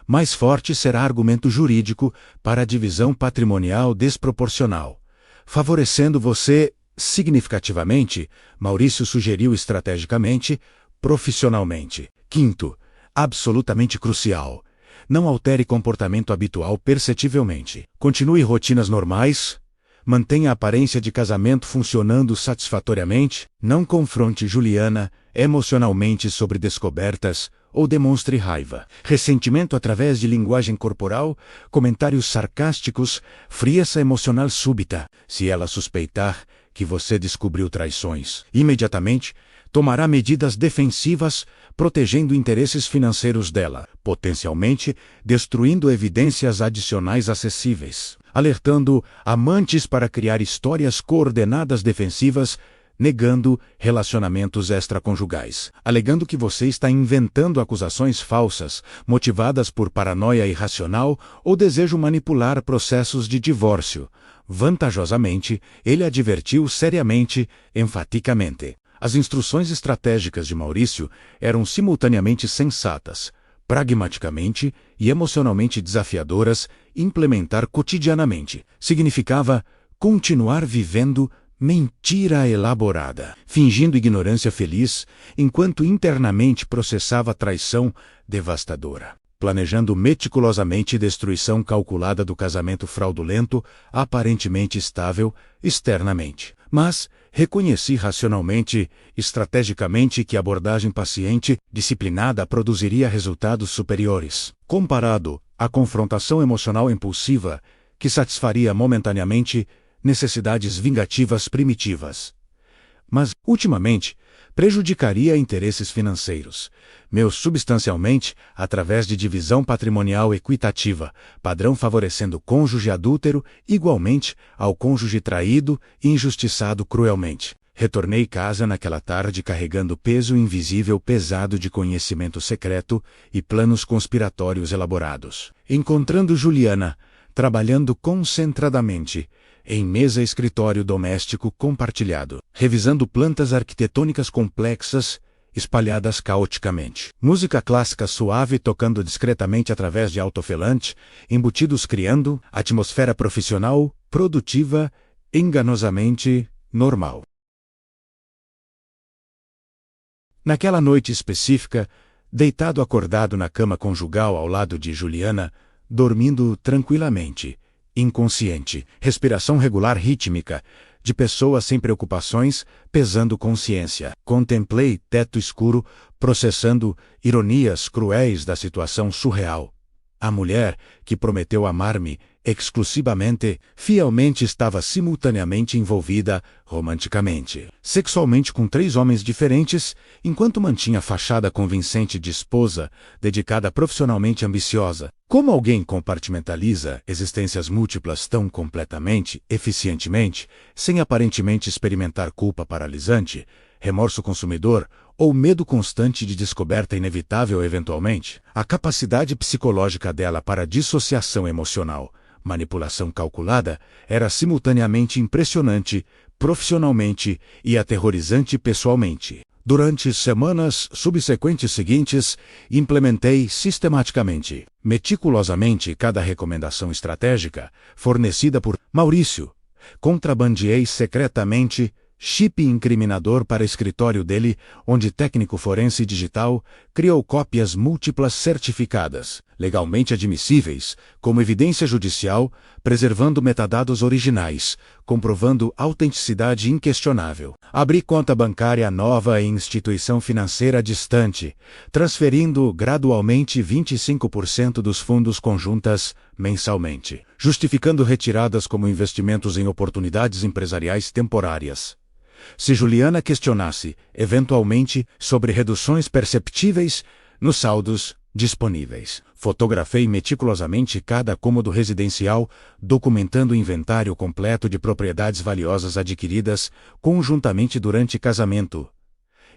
mais forte será argumento jurídico para a divisão patrimonial desproporcional. Favorecendo você significativamente, Maurício sugeriu estrategicamente, profissionalmente. Quinto, absolutamente crucial. Não altere comportamento habitual perceptivelmente. Continue rotinas normais. Mantenha a aparência de casamento funcionando satisfatoriamente. Não confronte Juliana emocionalmente sobre descobertas ou demonstre raiva, ressentimento através de linguagem corporal, comentários sarcásticos, frieza emocional súbita. Se ela suspeitar que você descobriu traições, imediatamente tomará medidas defensivas, protegendo interesses financeiros dela, potencialmente destruindo evidências adicionais acessíveis, alertando amantes para criar histórias coordenadas defensivas, negando relacionamentos extraconjugais, alegando que você está inventando acusações falsas, motivadas por paranoia irracional ou desejo manipular processos de divórcio. Vantajosamente, ele advertiu seriamente, enfaticamente. As instruções estratégicas de Maurício eram simultaneamente sensatas, pragmaticamente e emocionalmente desafiadoras. Implementar cotidianamente significava continuar vivendo mentira elaborada, fingindo ignorância feliz, enquanto internamente processava traição devastadora, planejando meticulosamente destruição calculada do casamento fraudulento, aparentemente estável externamente. Mas reconheci racionalmente, estrategicamente que a abordagem paciente, disciplinada produziria resultados superiores, comparado à confrontação emocional impulsiva, que satisfaria momentaneamente necessidades vingativas primitivas. Mas, ultimamente, prejudicaria interesses financeiros, meus substancialmente através de divisão patrimonial equitativa, padrão favorecendo o cônjuge adúltero igualmente ao cônjuge traído e injustiçado cruelmente. Retornei casa naquela tarde carregando peso invisível pesado de conhecimento secreto e planos conspiratórios elaborados. Encontrando Juliana, trabalhando concentradamente, em mesa-escritório doméstico compartilhado, revisando plantas arquitetônicas complexas, espalhadas caoticamente. Música clássica suave tocando discretamente através de alto-falante, embutidos criando atmosfera profissional, produtiva, enganosamente normal. Naquela noite específica, deitado acordado na cama conjugal ao lado de Juliana, dormindo tranquilamente, inconsciente, respiração regular rítmica, de pessoa sem preocupações, pesando consciência. Contemplei teto escuro, processando ironias cruéis da situação surreal. A mulher, que prometeu amar-me exclusivamente, fielmente estava simultaneamente envolvida romanticamente, sexualmente com 3 homens diferentes, enquanto mantinha a fachada convincente de esposa, dedicada profissionalmente ambiciosa. Como alguém compartimentaliza existências múltiplas tão completamente, eficientemente, sem aparentemente experimentar culpa paralisante, remorso consumidor ou medo constante de descoberta inevitável eventualmente? A capacidade psicológica dela para dissociação emocional, manipulação calculada, era simultaneamente impressionante, profissionalmente e aterrorizante pessoalmente. Durante semanas subsequentes seguintes, implementei sistematicamente, meticulosamente cada recomendação estratégica fornecida por Maurício. Contrabandeei secretamente chip incriminador para escritório dele, onde técnico forense digital criou cópias múltiplas certificadas, legalmente admissíveis, como evidência judicial, preservando metadados originais, comprovando autenticidade inquestionável. Abri conta bancária nova em instituição financeira distante, transferindo gradualmente 25% dos fundos conjuntas mensalmente, justificando retiradas como investimentos em oportunidades empresariais temporárias. Se Juliana questionasse, eventualmente, sobre reduções perceptíveis nos saldos disponíveis, fotografei meticulosamente cada cômodo residencial, documentando o inventário completo de propriedades valiosas adquiridas conjuntamente durante casamento.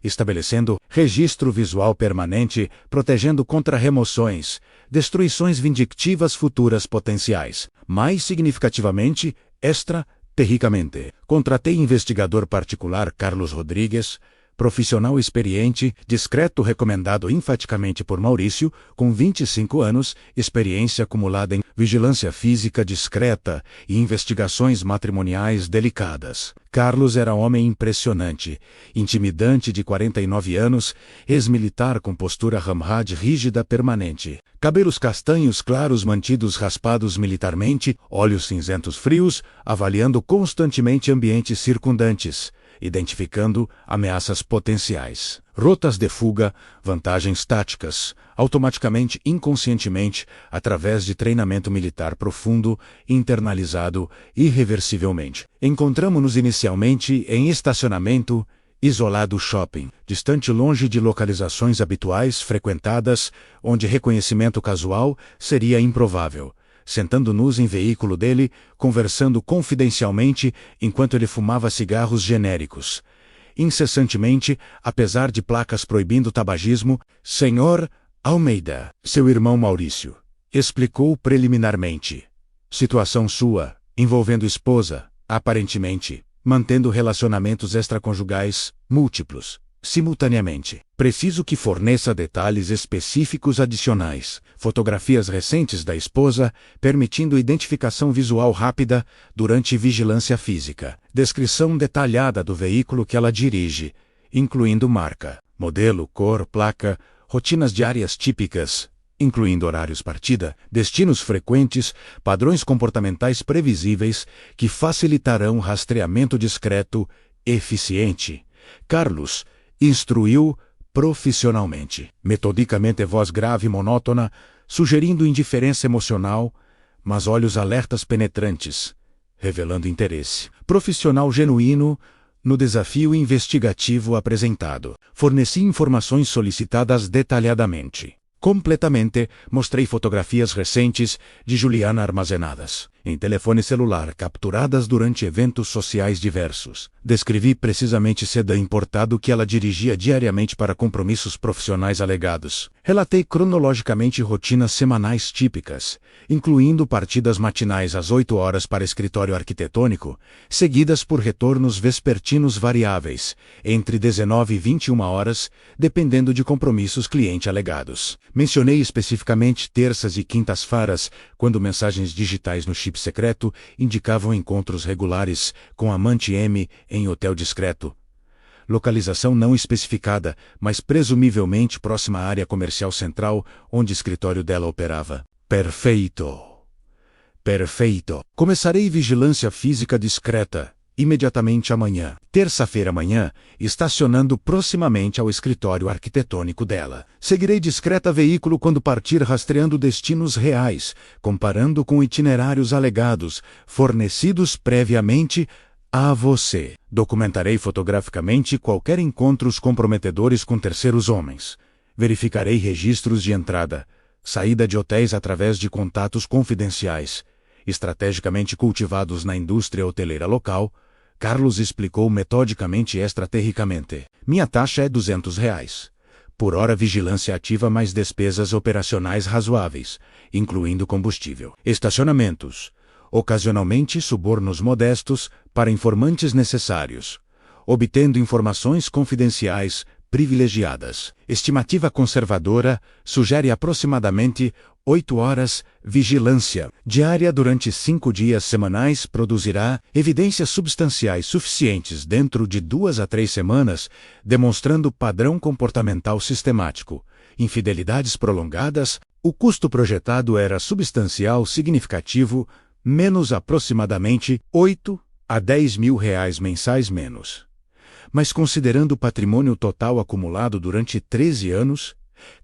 estabelecendo registro visual permanente, protegendo contra remoções, destruições vindictivas futuras potenciais. Mais significativamente, extraterricamente, contratei investigador particular Carlos Rodrigues, profissional experiente, discreto, recomendado enfaticamente por Maurício, com 25 anos, experiência acumulada em vigilância física discreta e investigações matrimoniais delicadas. Carlos era homem impressionante, intimidante de 49 anos, ex-militar com postura ramrad rígida permanente. Cabelos castanhos claros mantidos raspados militarmente, olhos cinzentos frios, avaliando constantemente ambientes circundantes, identificando ameaças potenciais, rotas de fuga, vantagens táticas, automaticamente, inconscientemente, através de treinamento militar profundo, internalizado irreversivelmente. Encontramo-nos inicialmente em estacionamento, isolado shopping, distante longe de localizações habituais frequentadas, onde reconhecimento casual seria improvável. Sentando-nos em veículo dele, conversando confidencialmente enquanto ele fumava cigarros genéricos. Incessantemente, apesar de placas proibindo tabagismo, Senhor Almeida, seu irmão Maurício, explicou preliminarmente. Situação sua, envolvendo esposa, aparentemente, mantendo relacionamentos extraconjugais, múltiplos, simultaneamente. Preciso que forneça detalhes específicos adicionais, fotografias recentes da esposa, permitindo identificação visual rápida durante vigilância física, descrição detalhada do veículo que ela dirige, incluindo marca, modelo, cor, placa, rotinas diárias típicas, incluindo horários partida, destinos frequentes, padrões comportamentais previsíveis que facilitarão rastreamento discreto, eficiente. Carlos instruiu profissionalmente, metodicamente, voz grave e monótona, sugerindo indiferença emocional, mas olhos alertas penetrantes, revelando interesse. Profissional genuíno no desafio investigativo apresentado. Forneci informações solicitadas detalhadamente. Completamente, mostrei fotografias recentes de Juliana armazenadas em telefone celular capturadas durante eventos sociais diversos. Descrevi precisamente sedã importado que ela dirigia diariamente para compromissos profissionais alegados. Relatei cronologicamente rotinas semanais típicas, incluindo partidas matinais às 8 horas para escritório arquitetônico, seguidas por retornos vespertinos variáveis, entre 19 e 21 horas, dependendo de compromissos cliente alegados. Mencionei especificamente terças e quintas-feiras, quando mensagens digitais no chip secreto indicavam encontros regulares com a amante M em hotel discreto. Localização não especificada, mas presumivelmente próxima à área comercial central, onde o escritório dela operava. Perfeito. Perfeito. Começarei vigilância física discreta imediatamente amanhã, terça-feira amanhã, estacionando proximamente ao escritório arquitetônico dela. Seguirei discreta veículo quando partir, rastreando destinos reais, comparando com itinerários alegados, fornecidos previamente a você. Documentarei fotograficamente qualquer encontros comprometedores com terceiros homens. Verificarei registros de entrada, saída de hotéis através de contatos confidenciais, estrategicamente cultivados na indústria hoteleira local. Carlos explicou metodicamente e extraterricamente. Minha taxa é R$200. Por hora, vigilância ativa mais despesas operacionais razoáveis, incluindo combustível. Estacionamentos. Ocasionalmente subornos modestos para informantes necessários, obtendo informações confidenciais privilegiadas. Estimativa conservadora sugere aproximadamente 8 horas. Vigilância diária durante 5 dias semanais produzirá evidências substanciais suficientes dentro de 2 a 3 semanas, demonstrando padrão comportamental sistemático. Infidelidades prolongadas. O custo projetado era substancial, significativo, menos aproximadamente 8 a 10 mil reais mensais menos. Mas considerando o patrimônio total acumulado durante 13 anos,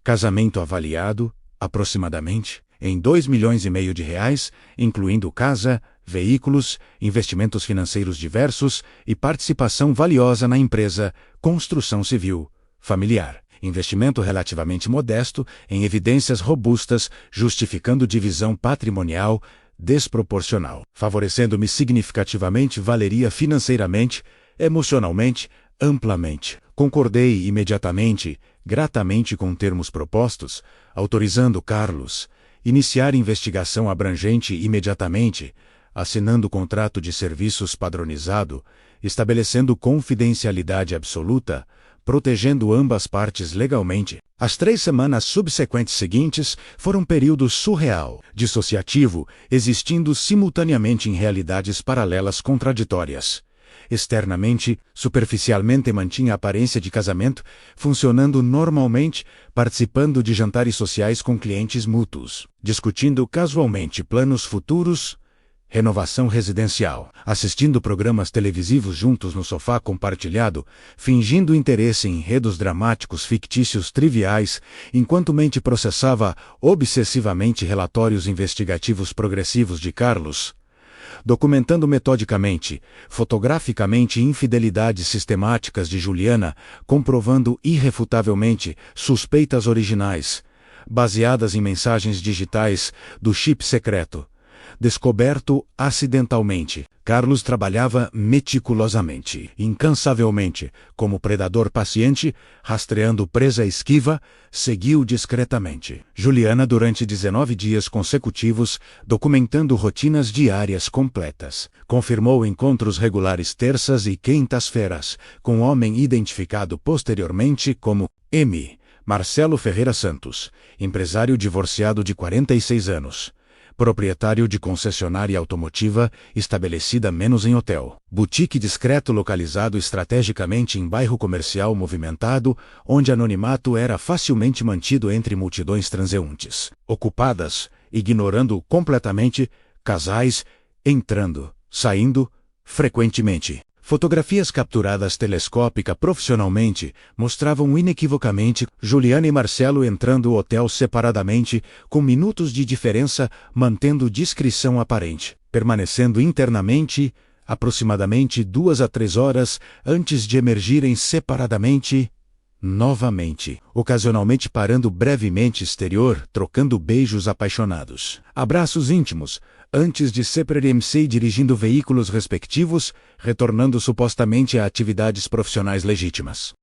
casamento avaliado, aproximadamente, em 2,5 milhões de reais, incluindo casa, veículos, investimentos financeiros diversos e participação valiosa na empresa, construção civil, familiar. Investimento relativamente modesto em evidências robustas, justificando divisão patrimonial desproporcional. Favorecendo-me significativamente, valeria financeiramente, emocionalmente, amplamente. Concordei imediatamente, gratamente com termos propostos, autorizando Carlos iniciar investigação abrangente imediatamente, assinando contrato de serviços padronizado, estabelecendo confidencialidade absoluta, protegendo ambas partes legalmente. As 3 semanas subsequentes seguintes foram um período surreal, dissociativo, existindo simultaneamente em realidades paralelas contraditórias. Externamente, superficialmente mantinha a aparência de casamento, funcionando normalmente, participando de jantares sociais com clientes mútuos, discutindo casualmente planos futuros, renovação residencial, assistindo programas televisivos juntos no sofá compartilhado, fingindo interesse em enredos dramáticos fictícios triviais, enquanto mente processava obsessivamente relatórios investigativos progressivos de Carlos, documentando metodicamente, fotograficamente infidelidades sistemáticas de Juliana, comprovando irrefutavelmente suspeitas originais, baseadas em mensagens digitais do chip secreto. Descoberto acidentalmente, Carlos trabalhava meticulosamente, incansavelmente, como predador paciente, rastreando presa esquiva, seguiu discretamente Juliana durante 19 dias consecutivos, documentando rotinas diárias completas. Confirmou encontros regulares terças e quintas-feiras, com homem identificado posteriormente como M. Marcelo Ferreira Santos, empresário divorciado de 46 anos. Proprietário de concessionária automotiva, estabelecida menos em hotel. Boutique discreto localizado estrategicamente em bairro comercial movimentado, onde anonimato era facilmente mantido entre multidões transeuntes. Ocupadas, ignorando completamente, casais, entrando, saindo, frequentemente. Fotografias capturadas telescópica profissionalmente mostravam inequivocamente Juliana e Marcelo entrando o hotel separadamente, com minutos de diferença, mantendo discrição aparente, permanecendo internamente, aproximadamente 2 a 3 horas antes de emergirem separadamente, novamente, ocasionalmente parando brevemente exterior, trocando beijos apaixonados. Abraços íntimos, antes de separarem-se dirigindo veículos respectivos, retornando supostamente a atividades profissionais legítimas.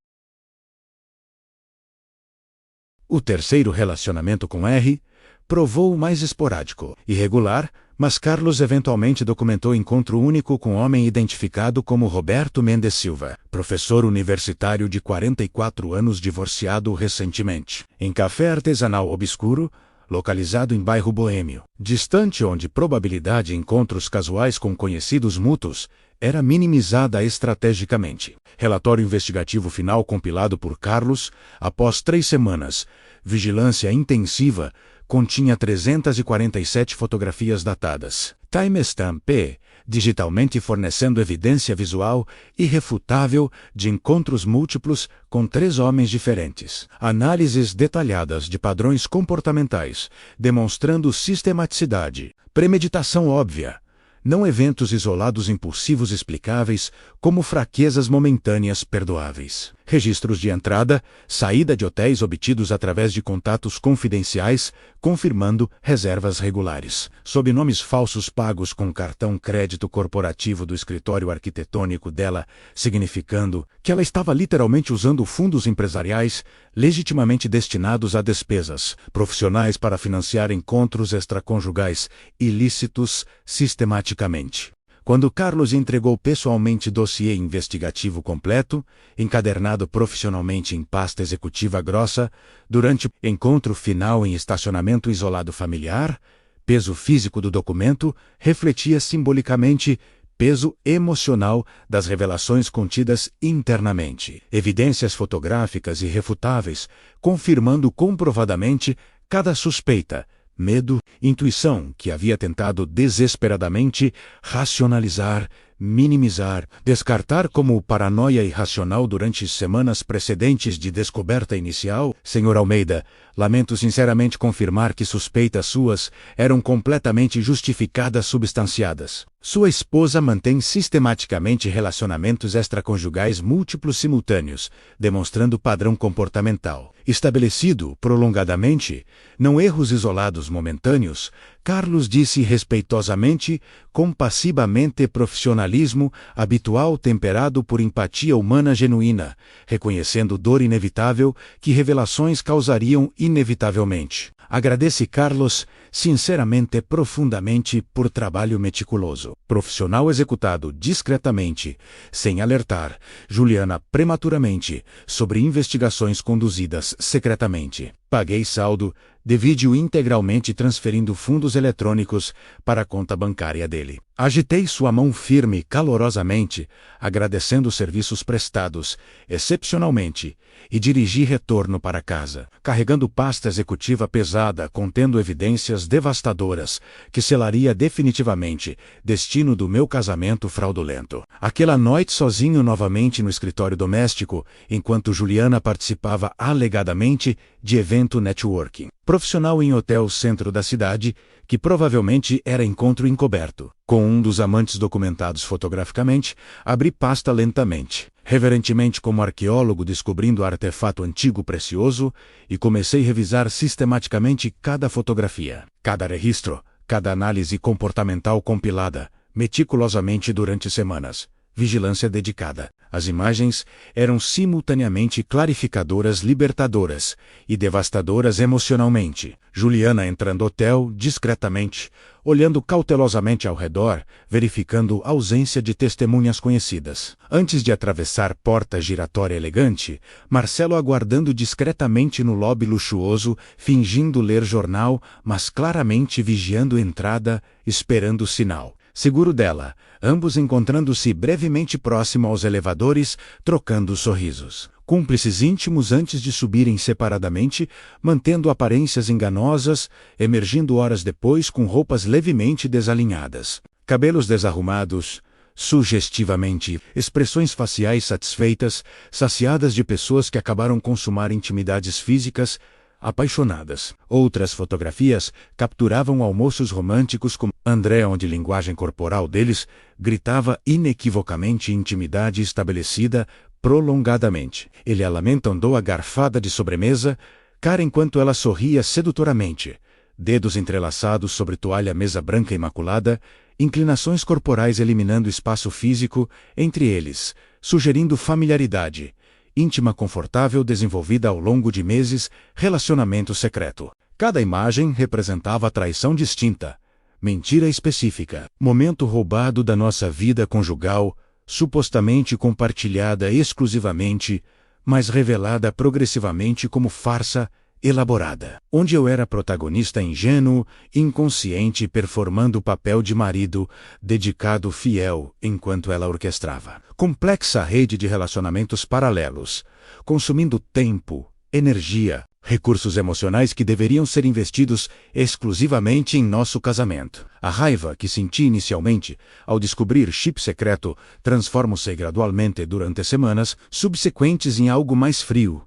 O terceiro relacionamento com R provou mais esporádico, irregular, mas Carlos eventualmente documentou encontro único com homem identificado como Roberto Mendes Silva, professor universitário de 44 anos divorciado recentemente, em café artesanal obscuro, localizado em bairro boêmio, distante onde probabilidade de encontros casuais com conhecidos mútuos era minimizada estrategicamente. Relatório investigativo final compilado por Carlos, após 3 semanas, vigilância intensiva, continha 347 fotografias datadas. Timestamp P, digitalmente fornecendo evidência visual irrefutável de encontros múltiplos com 3 homens diferentes. Análises detalhadas de padrões comportamentais, demonstrando sistematicidade, premeditação óbvia, não eventos isolados impulsivos explicáveis, como fraquezas momentâneas perdoáveis. Registros de entrada, saída de hotéis obtidos através de contatos confidenciais, confirmando reservas regulares. Sobrenomes falsos pagos com cartão crédito corporativo do escritório arquitetônico dela, significando que ela estava literalmente usando fundos empresariais legitimamente destinados a despesas profissionais para financiar encontros extraconjugais ilícitos sistematicamente. Quando Carlos entregou pessoalmente dossiê investigativo completo, encadernado profissionalmente em pasta executiva grossa, durante o encontro final em estacionamento isolado familiar, peso físico do documento refletia simbolicamente peso emocional das revelações contidas internamente. Evidências fotográficas irrefutáveis, confirmando comprovadamente cada suspeita, medo, intuição que havia tentado desesperadamente racionalizar, minimizar, descartar como paranoia irracional durante semanas precedentes de descoberta inicial. Senhor Almeida, lamento sinceramente confirmar que suspeitas suas eram completamente justificadas, substanciadas. Sua esposa mantém sistematicamente relacionamentos extraconjugais múltiplos simultâneos, demonstrando padrão comportamental estabelecido prolongadamente, não erros isolados momentâneos. Carlos disse respeitosamente, compassivamente profissionalismo habitual temperado por empatia humana genuína, reconhecendo dor inevitável que revelações causariam inevitavelmente. Agradece Carlos, sinceramente profundamente, por trabalho meticuloso, profissional executado discretamente, sem alertar Juliana prematuramente sobre investigações conduzidas secretamente. Paguei saldo, divide-o integralmente transferindo fundos eletrônicos para a conta bancária dele. Agitei sua mão firme calorosamente, agradecendo os serviços prestados, excepcionalmente, e dirigi retorno para casa, carregando pasta executiva pesada contendo evidências devastadoras que selaria definitivamente destino do meu casamento fraudulento. Aquela noite sozinho novamente no escritório doméstico, enquanto Juliana participava alegadamente de evento networking profissional em hotel centro da cidade, que provavelmente era encontro encoberto. Com um dos amantes documentados fotograficamente, abri pasta lentamente, reverentemente como arqueólogo descobrindo artefato antigo precioso, e comecei a revisar sistematicamente cada fotografia, cada registro, cada análise comportamental compilada, meticulosamente durante semanas. Vigilância dedicada. As imagens eram simultaneamente clarificadoras, libertadoras e devastadoras emocionalmente. Juliana entrando no hotel discretamente, olhando cautelosamente ao redor, verificando ausência de testemunhas conhecidas. Antes de atravessar porta giratória elegante, Marcelo aguardando discretamente no lobby luxuoso, fingindo ler jornal, mas claramente vigiando a entrada, esperando o sinal. Seguro dela, ambos encontrando-se brevemente próximo aos elevadores, trocando sorrisos. Cúmplices íntimos antes de subirem separadamente, mantendo aparências enganosas, emergindo horas depois com roupas levemente desalinhadas. Cabelos desarrumados, sugestivamente, expressões faciais satisfeitas, saciadas de pessoas que acabaram consumar intimidades físicas, apaixonadas. Outras fotografias capturavam almoços românticos com André, onde a linguagem corporal deles gritava inequivocamente intimidade estabelecida prolongadamente. Ele a lamentandou a garfada de sobremesa, cara enquanto ela sorria sedutoramente, dedos entrelaçados sobre toalha mesa branca imaculada, inclinações corporais eliminando espaço físico entre eles, sugerindo familiaridade, íntima confortável desenvolvida ao longo de meses, relacionamento secreto. Cada imagem representava traição distinta, mentira específica, momento roubado da nossa vida conjugal, supostamente compartilhada exclusivamente, mas revelada progressivamente como farsa elaborada, onde eu era protagonista ingênuo, inconsciente, performando o papel de marido, dedicado, fiel, enquanto ela orquestrava. Complexa rede de relacionamentos paralelos, consumindo tempo, energia, recursos emocionais que deveriam ser investidos exclusivamente em nosso casamento. A raiva que senti inicialmente ao descobrir chip secreto transforma-se gradualmente durante semanas subsequentes em algo mais frio,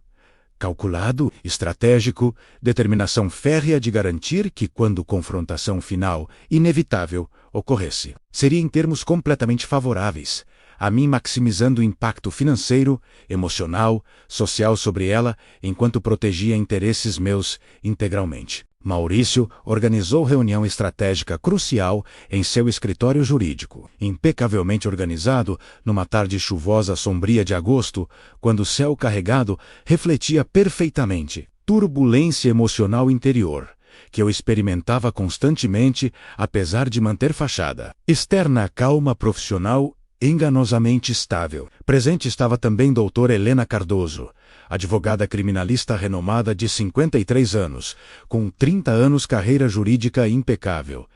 calculado, estratégico, determinação férrea de garantir que, quando confrontação final, inevitável, ocorresse, seria em termos completamente favoráveis, a mim maximizando o impacto financeiro, emocional, social sobre ela, enquanto protegia interesses meus integralmente. Maurício organizou reunião estratégica crucial em seu escritório jurídico, impecavelmente organizado, numa tarde chuvosa sombria de agosto, quando o céu carregado refletia perfeitamente turbulência emocional interior, que eu experimentava constantemente, apesar de manter fachada externa calma profissional enganosamente estável. Presente estava também doutora Helena Cardoso, advogada criminalista renomada de 53 anos, com 30 anos carreira jurídica impecável,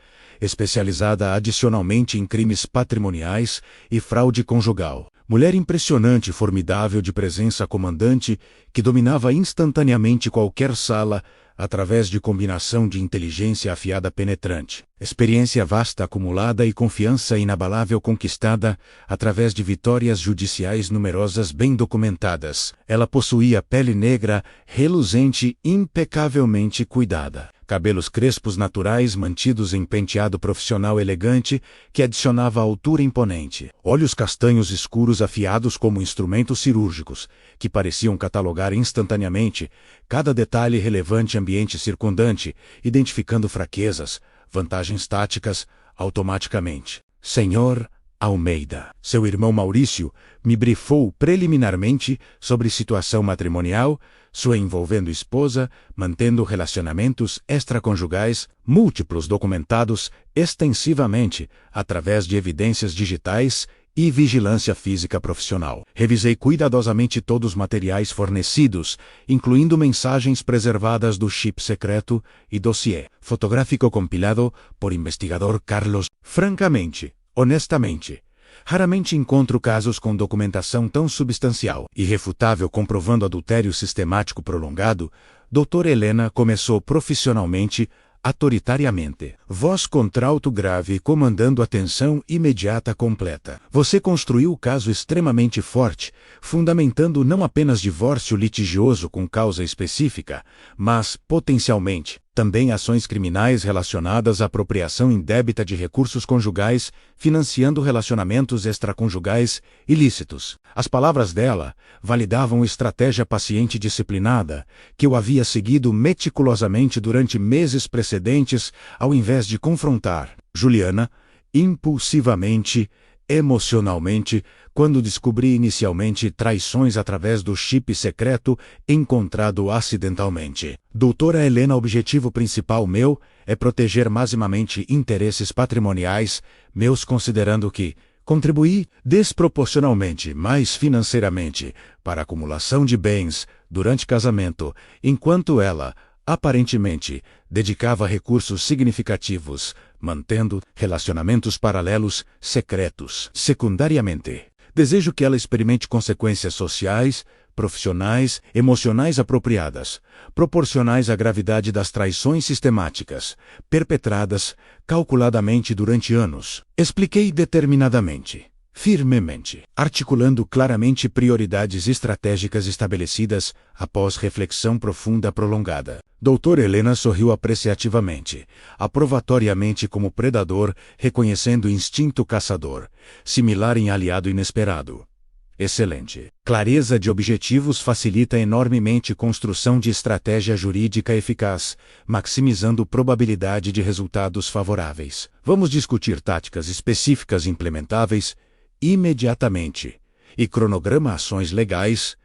especializada adicionalmente em crimes patrimoniais e fraude conjugal. Mulher impressionante e formidável de presença comandante que dominava instantaneamente qualquer sala através de combinação de inteligência afiada penetrante. Experiência vasta acumulada e confiança inabalável conquistada através de vitórias judiciais numerosas bem documentadas. Ela possuía pele negra, reluzente, impecavelmente cuidada. Cabelos crespos naturais mantidos em penteado profissional elegante que adicionava altura imponente. Olhos castanhos escuros afiados como instrumentos cirúrgicos, que pareciam catalogar instantaneamente cada detalhe relevante ambiente circundante, identificando fraquezas, vantagens táticas, automaticamente. Senhor Almeida. Seu irmão Maurício me brifou preliminarmente sobre situação matrimonial, sua envolvendo esposa, mantendo relacionamentos extraconjugais, múltiplos documentados extensivamente, através de evidências digitais e vigilância física profissional. Revisei cuidadosamente todos os materiais fornecidos, incluindo mensagens preservadas do chip secreto e dossiê fotográfico compilado por investigador Carlos. Francamente, honestamente, raramente encontro casos com documentação tão substancial e irrefutável comprovando adultério sistemático prolongado. Doutora Helena começou profissionalmente, autoritariamente. Voz contralto grave comandando atenção imediata completa. Você construiu o caso extremamente forte, fundamentando não apenas divórcio litigioso com causa específica, mas, potencialmente, também ações criminais relacionadas à apropriação indébita de recursos conjugais, financiando relacionamentos extraconjugais ilícitos. As palavras dela validavam estratégia paciente disciplinada, que eu havia seguido meticulosamente durante meses precedentes, ao invés de confrontar Juliana, impulsivamente, emocionalmente, quando descobri inicialmente traições através do chip secreto encontrado acidentalmente. Doutora Helena, o objetivo principal meu é proteger maximamente interesses patrimoniais meus, considerando que contribuí desproporcionalmente mais financeiramente para a acumulação de bens durante casamento, enquanto ela, aparentemente, dedicava recursos significativos, mantendo relacionamentos paralelos secretos. Secundariamente, desejo que ela experimente consequências sociais, profissionais, emocionais apropriadas, proporcionais à gravidade das traições sistemáticas, perpetradas calculadamente durante anos. Expliquei determinadamente, firmemente, articulando claramente prioridades estratégicas estabelecidas após reflexão profunda prolongada. Doutora Helena sorriu apreciativamente, aprovatoriamente como predador, reconhecendo instinto caçador, similar em aliado inesperado. Excelente. Clareza de objetivos facilita enormemente construção de estratégia jurídica eficaz, maximizando probabilidade de resultados favoráveis. Vamos discutir táticas específicas implementáveis imediatamente e cronograma ações legais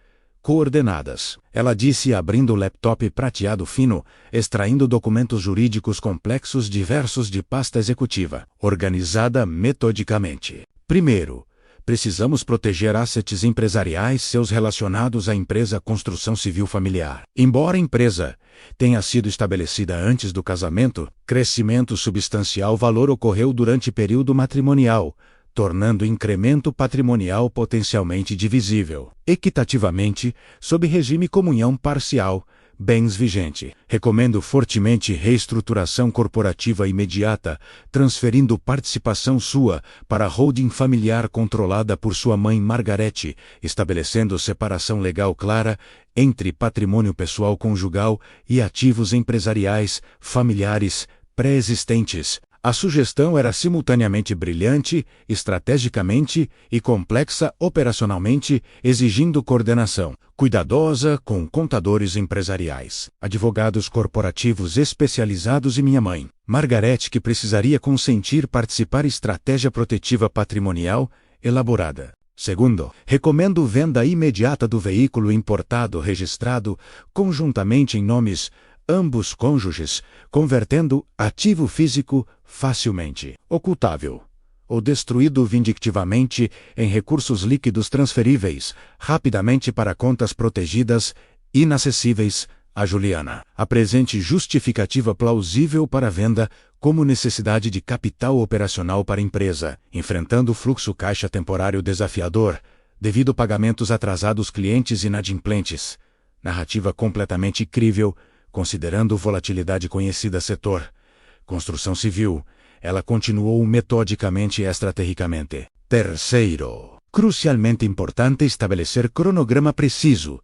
coordenadas. Ela disse abrindo o laptop prateado fino, extraindo documentos jurídicos complexos diversos de pasta executiva, organizada metodicamente. Primeiro, precisamos proteger assets empresariais seus relacionados à empresa construção civil familiar. Embora a empresa tenha sido estabelecida antes do casamento, crescimento substancial valor ocorreu durante período matrimonial, tornando incremento patrimonial potencialmente divisível, equitativamente, sob regime comunhão parcial, bens vigente. Recomendo fortemente reestruturação corporativa imediata, transferindo participação sua para a holding familiar controlada por sua mãe Margarete, estabelecendo separação legal clara entre patrimônio pessoal conjugal e ativos empresariais, familiares, pré-existentes. A sugestão era simultaneamente brilhante, estrategicamente e complexa operacionalmente, exigindo coordenação cuidadosa com contadores empresariais, advogados corporativos especializados e minha mãe, Margarete, que precisaria consentir participar estratégia protetiva patrimonial elaborada. Segundo, recomendo venda imediata do veículo importado registrado conjuntamente em nomes ambos cônjuges, convertendo ativo físico facilmente ocultável ou destruído vindictivamente em recursos líquidos transferíveis rapidamente para contas protegidas inacessíveis a Juliana. Apresente justificativa plausível para venda como necessidade de capital operacional para a empresa, enfrentando fluxo caixa temporário desafiador devido a pagamentos atrasados clientes inadimplentes. Narrativa completamente crível, considerando volatilidade conhecida setor. Construção civil, Ela continuou metodicamente e estrategicamente. Terceiro, crucialmente importante estabelecer cronograma preciso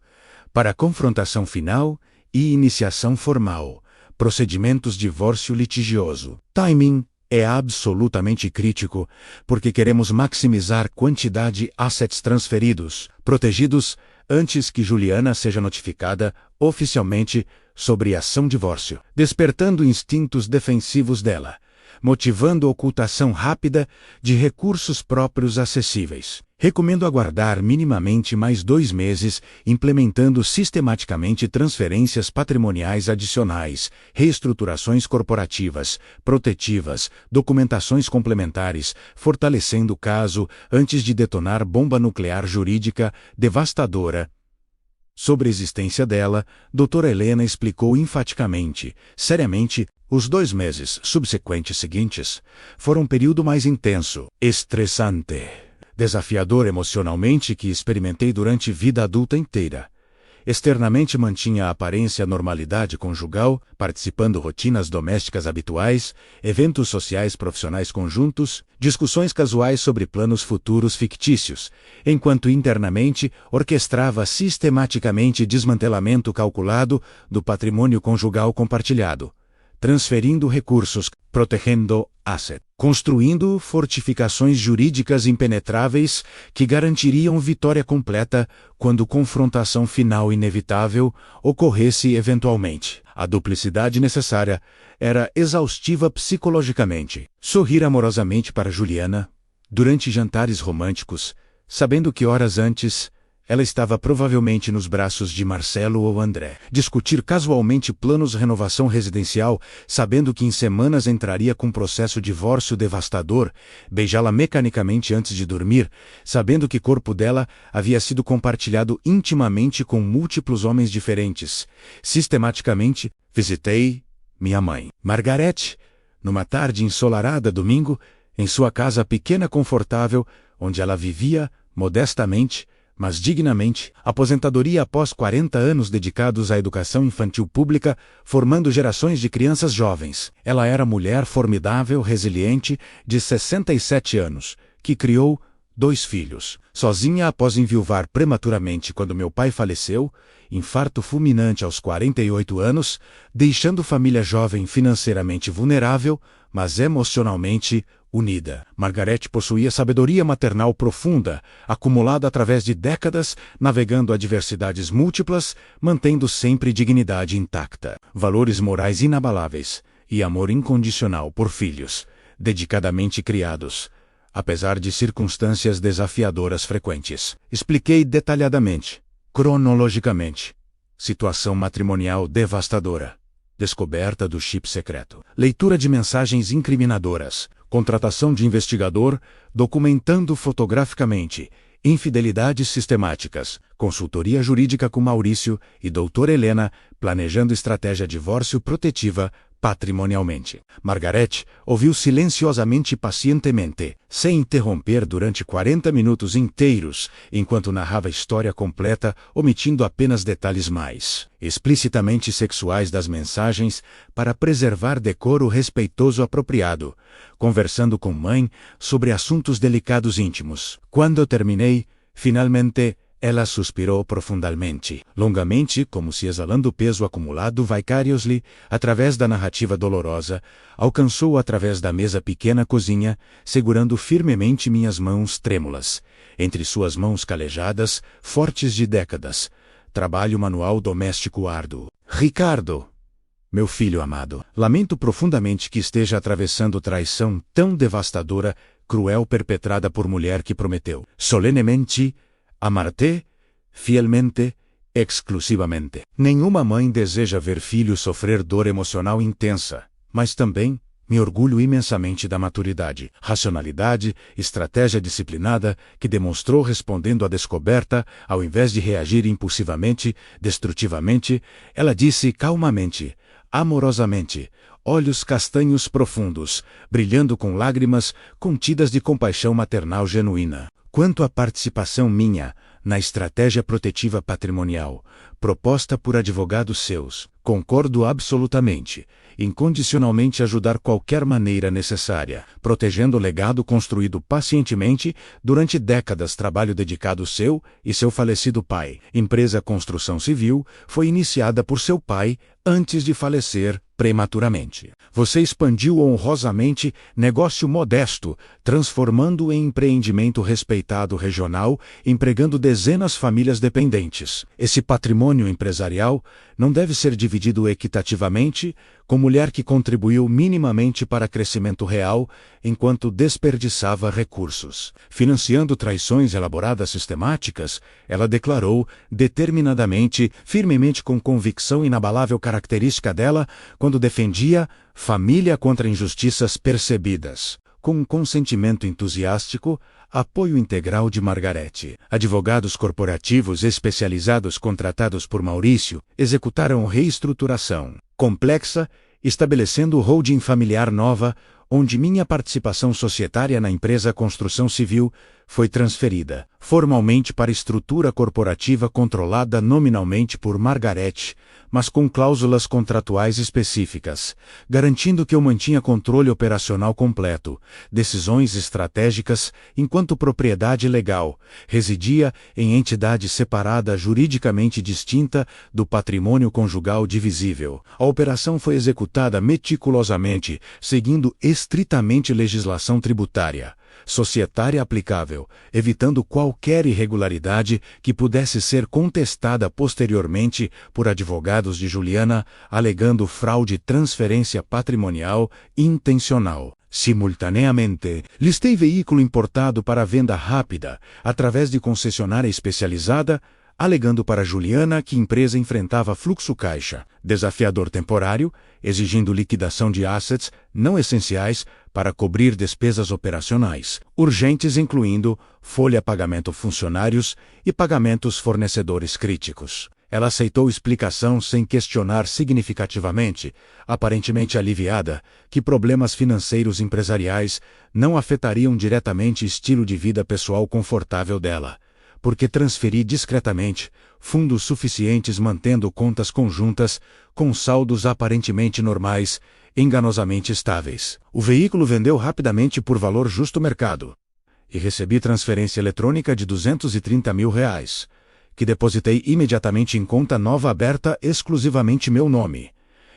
para confrontação final e iniciação formal, procedimentos de divórcio litigioso. Timing é absolutamente crítico, porque queremos maximizar quantidade assets transferidos, protegidos, antes que Juliana seja notificada oficialmente sobre ação divórcio, despertando instintos defensivos dela, motivando ocultação rápida de recursos próprios acessíveis. Recomendo aguardar minimamente mais 2 meses, implementando sistematicamente transferências patrimoniais adicionais, reestruturações corporativas, protetivas, documentações complementares, fortalecendo o caso antes de detonar bomba nuclear jurídica devastadora. Sobre a existência dela, doutora Helena explicou enfaticamente, seriamente, os 2 meses subsequentes seguintes foram um período mais intenso, estressante, desafiador emocionalmente que experimentei durante vida adulta inteira. Externamente mantinha a aparência normalidade conjugal, participando rotinas domésticas habituais, eventos sociais profissionais conjuntos, discussões casuais sobre planos futuros fictícios, enquanto internamente orquestrava sistematicamente desmantelamento calculado do patrimônio conjugal compartilhado, transferindo recursos, protegendo asset, construindo fortificações jurídicas impenetráveis que garantiriam vitória completa quando confrontação final inevitável ocorresse eventualmente. A duplicidade necessária era exaustiva psicologicamente. Sorrir amorosamente para Juliana, durante jantares românticos, sabendo que horas antes ela estava provavelmente nos braços de Marcelo ou André. Discutir casualmente planos de renovação residencial, sabendo que em semanas entraria com um processo de divórcio devastador. Beijá-la mecanicamente antes de dormir, sabendo que o corpo dela havia sido compartilhado intimamente com múltiplos homens diferentes. Sistematicamente, visitei minha mãe, Margarete, numa tarde ensolarada domingo, em sua casa pequena confortável, onde ela vivia modestamente, mas dignamente, aposentadoria após 40 anos dedicados à educação infantil pública, formando gerações de crianças jovens. Ela era mulher formidável, resiliente, de 67 anos, que criou 2 filhos. Sozinha após enviuvar prematuramente quando meu pai faleceu, infarto fulminante aos 48 anos, deixando família jovem financeiramente vulnerável, mas emocionalmente unida. Margarete possuía sabedoria maternal profunda, acumulada através de décadas, navegando adversidades múltiplas, mantendo sempre dignidade intacta, valores morais inabaláveis e amor incondicional por filhos, dedicadamente criados, apesar de circunstâncias desafiadoras frequentes. Expliquei detalhadamente, cronologicamente, situação matrimonial devastadora, descoberta do chip secreto, leitura de mensagens incriminadoras, contratação de investigador, documentando fotograficamente, infidelidades sistemáticas, consultoria jurídica com Maurício e doutora Helena, planejando estratégia de divórcio protetiva patrimonialmente. Margarete ouviu silenciosamente e pacientemente, sem interromper durante 40 minutos inteiros, enquanto narrava a história completa, omitindo apenas detalhes mais explicitamente sexuais das mensagens, para preservar decoro respeitoso apropriado, conversando com mãe sobre assuntos delicados íntimos. Quando eu terminei, finalmente, ela suspirou profundamente, longamente, como se exalando o peso acumulado vicariously, através da narrativa dolorosa, alcançou através da mesa pequena cozinha, segurando firmemente minhas mãos trêmulas, entre suas mãos calejadas, fortes de décadas. Trabalho manual doméstico árduo. Ricardo, meu filho amado, lamento profundamente que esteja atravessando traição tão devastadora, cruel perpetrada por mulher que prometeu solenemente amar-te, fielmente, exclusivamente. Nenhuma mãe deseja ver filho sofrer dor emocional intensa, mas também me orgulho imensamente da maturidade, racionalidade, estratégia disciplinada que demonstrou respondendo à descoberta, ao invés de reagir impulsivamente, destrutivamente. Ela disse calmamente, amorosamente, olhos castanhos profundos, brilhando com lágrimas contidas de compaixão maternal genuína. Quanto à participação minha, na estratégia protetiva patrimonial, proposta por advogados seus. Concordo absolutamente, incondicionalmente ajudar qualquer maneira necessária, protegendo o legado construído pacientemente durante décadas. Trabalho dedicado seu e seu falecido pai. Empresa Construção Civil foi iniciada por seu pai antes de falecer prematuramente. Você expandiu honrosamente negócio modesto, transformando-o em empreendimento respeitado regional, empregando dezenas de famílias dependentes. Esse patrimônio empresarial não deve ser dividido equitativamente com mulher que contribuiu minimamente para crescimento real enquanto desperdiçava recursos. Financiando traições elaboradas sistemáticas, ela declarou determinadamente, firmemente com convicção inabalável característica dela, quando defendia família contra injustiças percebidas. Com um consentimento entusiástico, apoio integral de Margarete. Advogados corporativos especializados contratados por Maurício executaram reestruturação complexa, estabelecendo holding familiar nova, onde minha participação societária na empresa Construção Civil foi transferida formalmente para estrutura corporativa controlada nominalmente por Margarete, mas com cláusulas contratuais específicas, garantindo que eu mantinha controle operacional completo, decisões estratégicas, enquanto propriedade legal residia em entidade separada juridicamente distinta do patrimônio conjugal divisível. A operação foi executada meticulosamente, seguindo estritamente legislação tributária, societária aplicável, evitando qualquer irregularidade que pudesse ser contestada posteriormente por advogados de Juliana, alegando fraude e transferência patrimonial intencional. Simultaneamente, listei veículo importado para venda rápida, através de concessionária especializada, alegando para Juliana que a empresa enfrentava fluxo caixa desafiador temporário, exigindo liquidação de assets não essenciais para cobrir despesas operacionais, urgentes incluindo folha pagamento funcionários e pagamentos fornecedores críticos. Ela aceitou explicação sem questionar significativamente, aparentemente aliviada, que problemas financeiros empresariais não afetariam diretamente o estilo de vida pessoal confortável dela, porque transferi discretamente fundos suficientes mantendo contas conjuntas com saldos aparentemente normais, enganosamente estáveis. O veículo vendeu rapidamente por valor justo mercado e recebi transferência eletrônica de R$230 mil, que depositei imediatamente em conta nova aberta exclusivamente meu nome,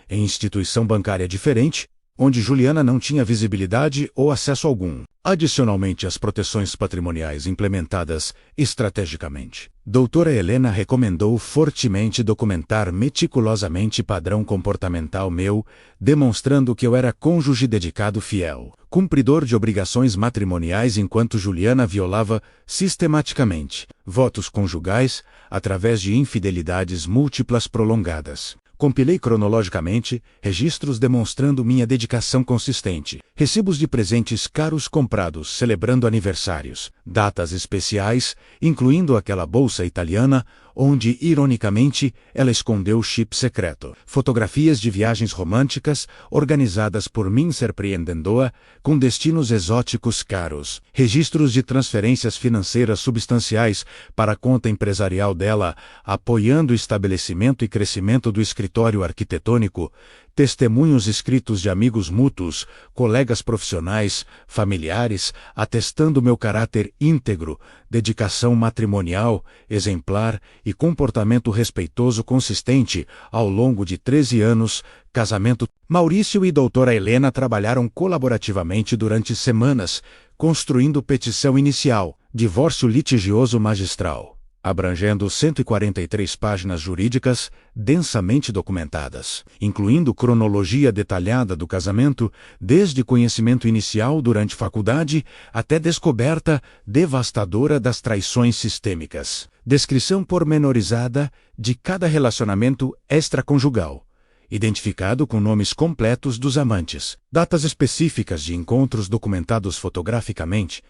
em instituição bancária diferente, onde Juliana não tinha visibilidade ou acesso algum. Adicionalmente às proteções patrimoniais implementadas estrategicamente, doutora Helena recomendou fortemente documentar meticulosamente padrão comportamental meu, demonstrando que eu era cônjuge dedicado fiel, cumpridor de obrigações matrimoniais enquanto Juliana violava sistematicamente votos conjugais através de infidelidades múltiplas prolongadas. Compilei cronologicamente registros demonstrando minha dedicação consistente, recibos de presentes caros comprados celebrando aniversários, datas especiais, incluindo aquela bolsa italiana, onde, ironicamente, ela escondeu o chip secreto, fotografias de viagens românticas organizadas por mim surpreendendo-a, com destinos exóticos caros, registros de transferências financeiras substanciais para a conta empresarial dela, apoiando o estabelecimento e crescimento do escritório arquitetônico, testemunhos escritos de amigos mútuos, colegas profissionais, familiares, atestando meu caráter íntegro, dedicação matrimonial, exemplar e comportamento respeitoso consistente ao longo de 13 anos, casamento. Maurício e doutora Helena trabalharam colaborativamente durante semanas, construindo petição inicial, divórcio litigioso magistral, abrangendo 143 páginas jurídicas densamente documentadas, incluindo cronologia detalhada do casamento, desde conhecimento inicial durante faculdade até descoberta devastadora das traições sistêmicas, descrição pormenorizada de cada relacionamento extraconjugal, identificado com nomes completos dos amantes, datas específicas de encontros documentados fotograficamente,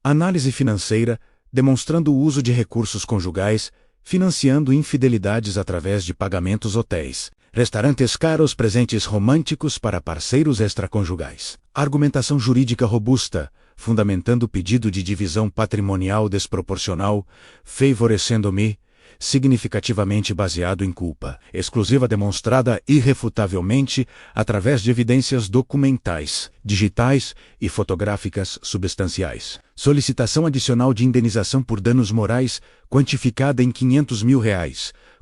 análise financeira, demonstrando o uso de recursos conjugais, financiando infidelidades através de pagamentos hotéis, restaurantes caros, presentes românticos para parceiros extraconjugais. Argumentação jurídica robusta, fundamentando o pedido de divisão patrimonial desproporcional, favorecendo-me, significativamente baseado em culpa exclusiva demonstrada irrefutavelmente através de evidências documentais, digitais e fotográficas substanciais. Solicitação adicional de indenização por danos morais quantificada em R$ 500 mil,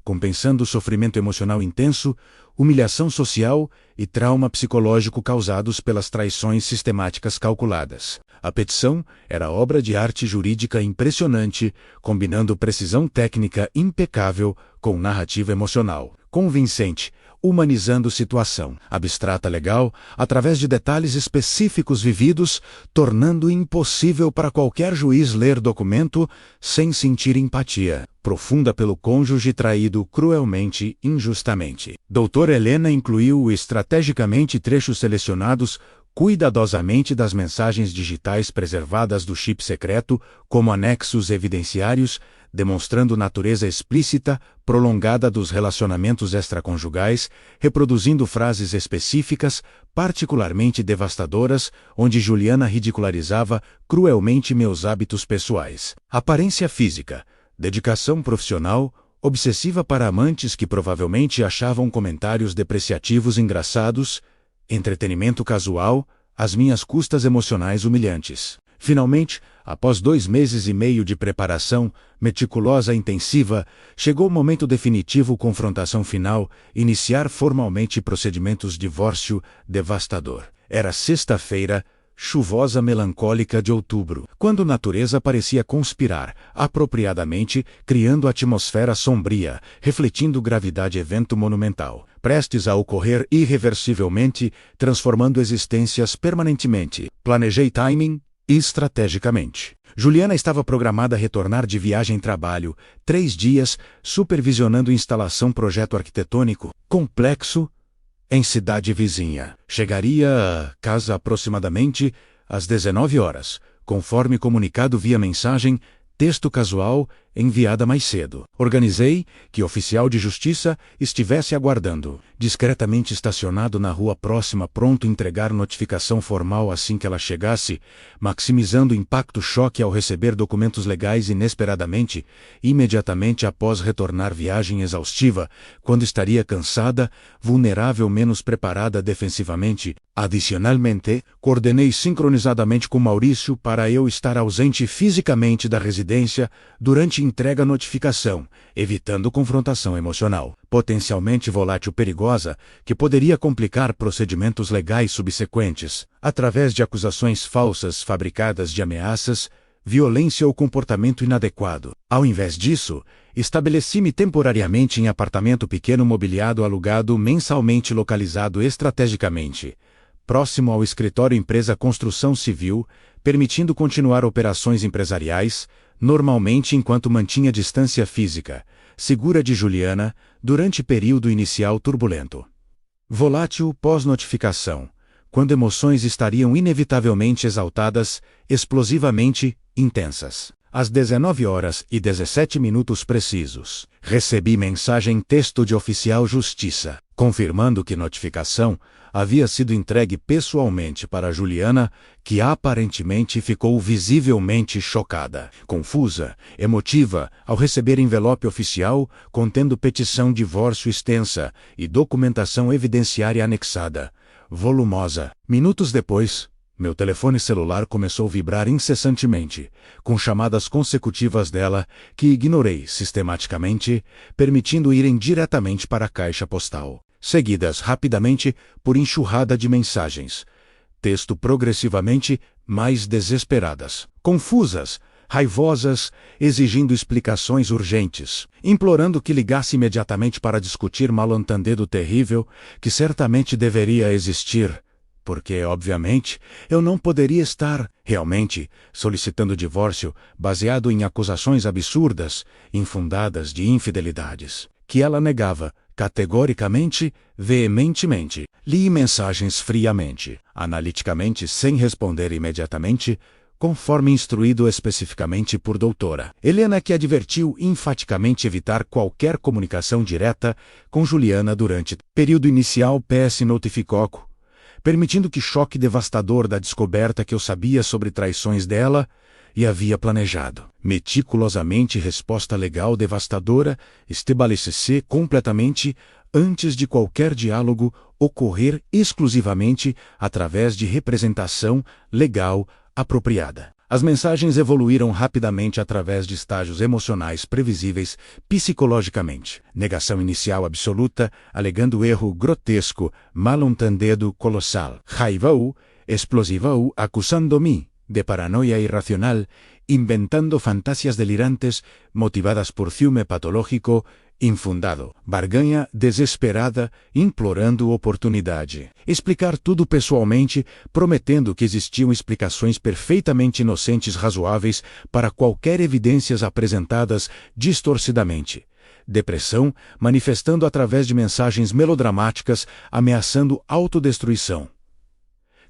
compensando o sofrimento emocional intenso, humilhação social e trauma psicológico causados pelas traições sistemáticas calculadas. A petição era obra de arte jurídica impressionante, combinando precisão técnica impecável com narrativa emocional, convincente, humanizando situação abstrata legal através de detalhes específicos vividos, tornando impossível para qualquer juiz ler documento sem sentir empatia profunda pelo cônjuge traído cruelmente, injustamente. Doutora Helena incluiu estrategicamente trechos selecionados cuidadosamente das mensagens digitais preservadas do chip secreto como anexos evidenciários, demonstrando natureza explícita, prolongada dos relacionamentos extraconjugais, reproduzindo frases específicas, particularmente devastadoras, onde Juliana ridicularizava cruelmente meus hábitos pessoais. Aparência física, dedicação profissional, obsessiva para amantes que provavelmente achavam comentários depreciativos engraçados, entretenimento casual, às minhas custas emocionais humilhantes. Finalmente, após 2 meses e meio de preparação, meticulosa e intensiva, chegou o momento definitivo, confrontação final, iniciar formalmente procedimentos de divórcio devastador. Era sexta-feira, chuvosa melancólica de outubro, quando a natureza parecia conspirar, apropriadamente, criando atmosfera sombria, refletindo gravidade evento monumental, prestes a ocorrer irreversivelmente, transformando existências permanentemente. Planejei timing e estrategicamente. Juliana estava programada a retornar de viagem-trabalho, 3 dias, supervisionando instalação projeto arquitetônico, complexo, em cidade vizinha. Chegaria à casa aproximadamente às 19 horas, conforme comunicado via mensagem, texto casual, enviada mais cedo. Organizei que o oficial de justiça estivesse aguardando, discretamente estacionado na rua próxima, pronto a entregar notificação formal assim que ela chegasse, maximizando o impacto-choque ao receber documentos legais inesperadamente, imediatamente após retornar viagem exaustiva, quando estaria cansada, vulnerável, menos preparada defensivamente. Adicionalmente, coordenei sincronizadamente com Maurício para eu estar ausente fisicamente da residência durante entrega notificação, evitando confrontação emocional, potencialmente volátil perigosa, que poderia complicar procedimentos legais subsequentes, através de acusações falsas fabricadas de ameaças, violência ou comportamento inadequado. Ao invés disso, estabeleci-me temporariamente em apartamento pequeno mobiliado alugado mensalmente localizado estrategicamente, próximo ao escritório empresa construção civil, permitindo continuar operações empresariais, normalmente enquanto mantinha distância física, segura de Juliana, durante período inicial turbulento. Volátil pós-notificação, quando emoções estariam inevitavelmente exaltadas, explosivamente intensas. Às 19h17 precisos, recebi mensagem texto de oficial justiça, confirmando que notificação havia sido entregue pessoalmente para Juliana, que aparentemente ficou visivelmente chocada, confusa, emotiva, ao receber envelope oficial contendo petição de divórcio extensa e documentação evidenciária anexada, volumosa. Minutos depois, meu telefone celular começou a vibrar incessantemente, com chamadas consecutivas dela, que ignorei sistematicamente, permitindo irem diretamente para a caixa postal, seguidas rapidamente por enxurrada de mensagens, texto progressivamente mais desesperadas, confusas, raivosas, exigindo explicações urgentes, implorando que ligasse imediatamente para discutir mal-entendido terrível que certamente deveria existir, porque, obviamente, eu não poderia estar, realmente, solicitando divórcio baseado em acusações absurdas, infundadas de infidelidades, que ela negava, categoricamente, veementemente. Li mensagens friamente, analiticamente, sem responder imediatamente, conforme instruído especificamente por doutora Helena, que advertiu enfaticamente evitar qualquer comunicação direta com Juliana durante período inicial. PS notificou permitindo que choque devastador da descoberta que eu sabia sobre traições dela e havia planejado. Meticulosamente resposta legal devastadora estabelecesse completamente antes de qualquer diálogo ocorrer exclusivamente através de representação legal apropriada. As mensagens evoluíram rapidamente através de estágios emocionais previsíveis psicologicamente. Negação inicial absoluta, alegando erro grotesco, mal-entendido colossal. Raiva explosiva acusando-me de paranoia irracional, inventando fantasias delirantes motivadas por ciúme patológico infundado. Barganha desesperada, implorando oportunidade. Explicar tudo pessoalmente, prometendo que existiam explicações perfeitamente inocentes razoáveis para qualquer evidências apresentadas distorcidamente. Depressão, manifestando através de mensagens melodramáticas, ameaçando autodestruição.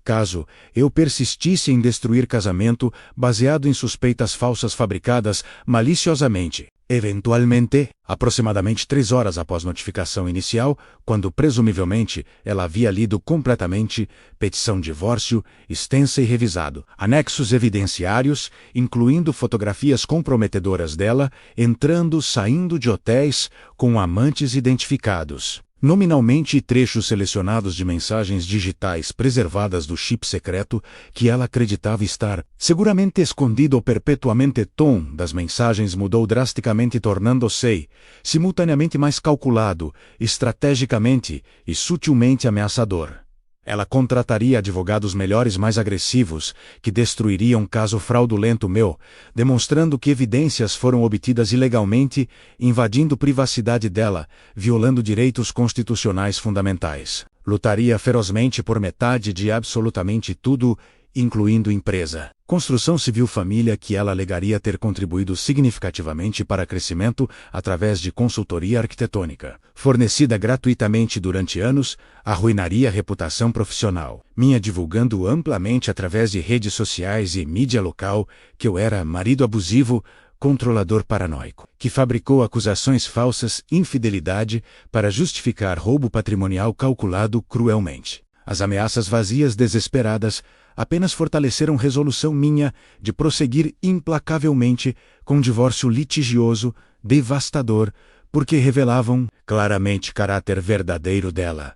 Caso eu persistisse em destruir casamento baseado em suspeitas falsas fabricadas maliciosamente, eventualmente, aproximadamente 3 horas após notificação inicial, quando presumivelmente ela havia lido completamente, petição de divórcio, extensa e revisado, anexos evidenciários, incluindo fotografias comprometedoras dela, entrando, saindo de hotéis, com amantes identificados. Nominalmente trechos selecionados de mensagens digitais preservadas do chip secreto que ela acreditava estar seguramente escondido ou perpetuamente. Tom das mensagens mudou drasticamente, tornando-se simultaneamente mais calculado, estrategicamente e sutilmente ameaçador. Ela contrataria advogados melhores, mais agressivos, que destruiriam caso fraudulento meu, demonstrando que evidências foram obtidas ilegalmente, invadindo privacidade dela, violando direitos constitucionais fundamentais. Lutaria ferozmente por metade de absolutamente tudo, incluindo empresa, construção civil, família, que ela alegaria ter contribuído significativamente para crescimento através de consultoria arquitetônica, fornecida gratuitamente durante anos, arruinaria a reputação profissional, minha divulgando amplamente através de redes sociais e mídia local que eu era marido abusivo, controlador paranoico, que fabricou acusações falsas, infidelidade, para justificar roubo patrimonial calculado cruelmente. As ameaças vazias desesperadas apenas fortaleceram resolução minha de prosseguir implacavelmente com um divórcio litigioso, devastador, porque revelavam claramente caráter verdadeiro dela,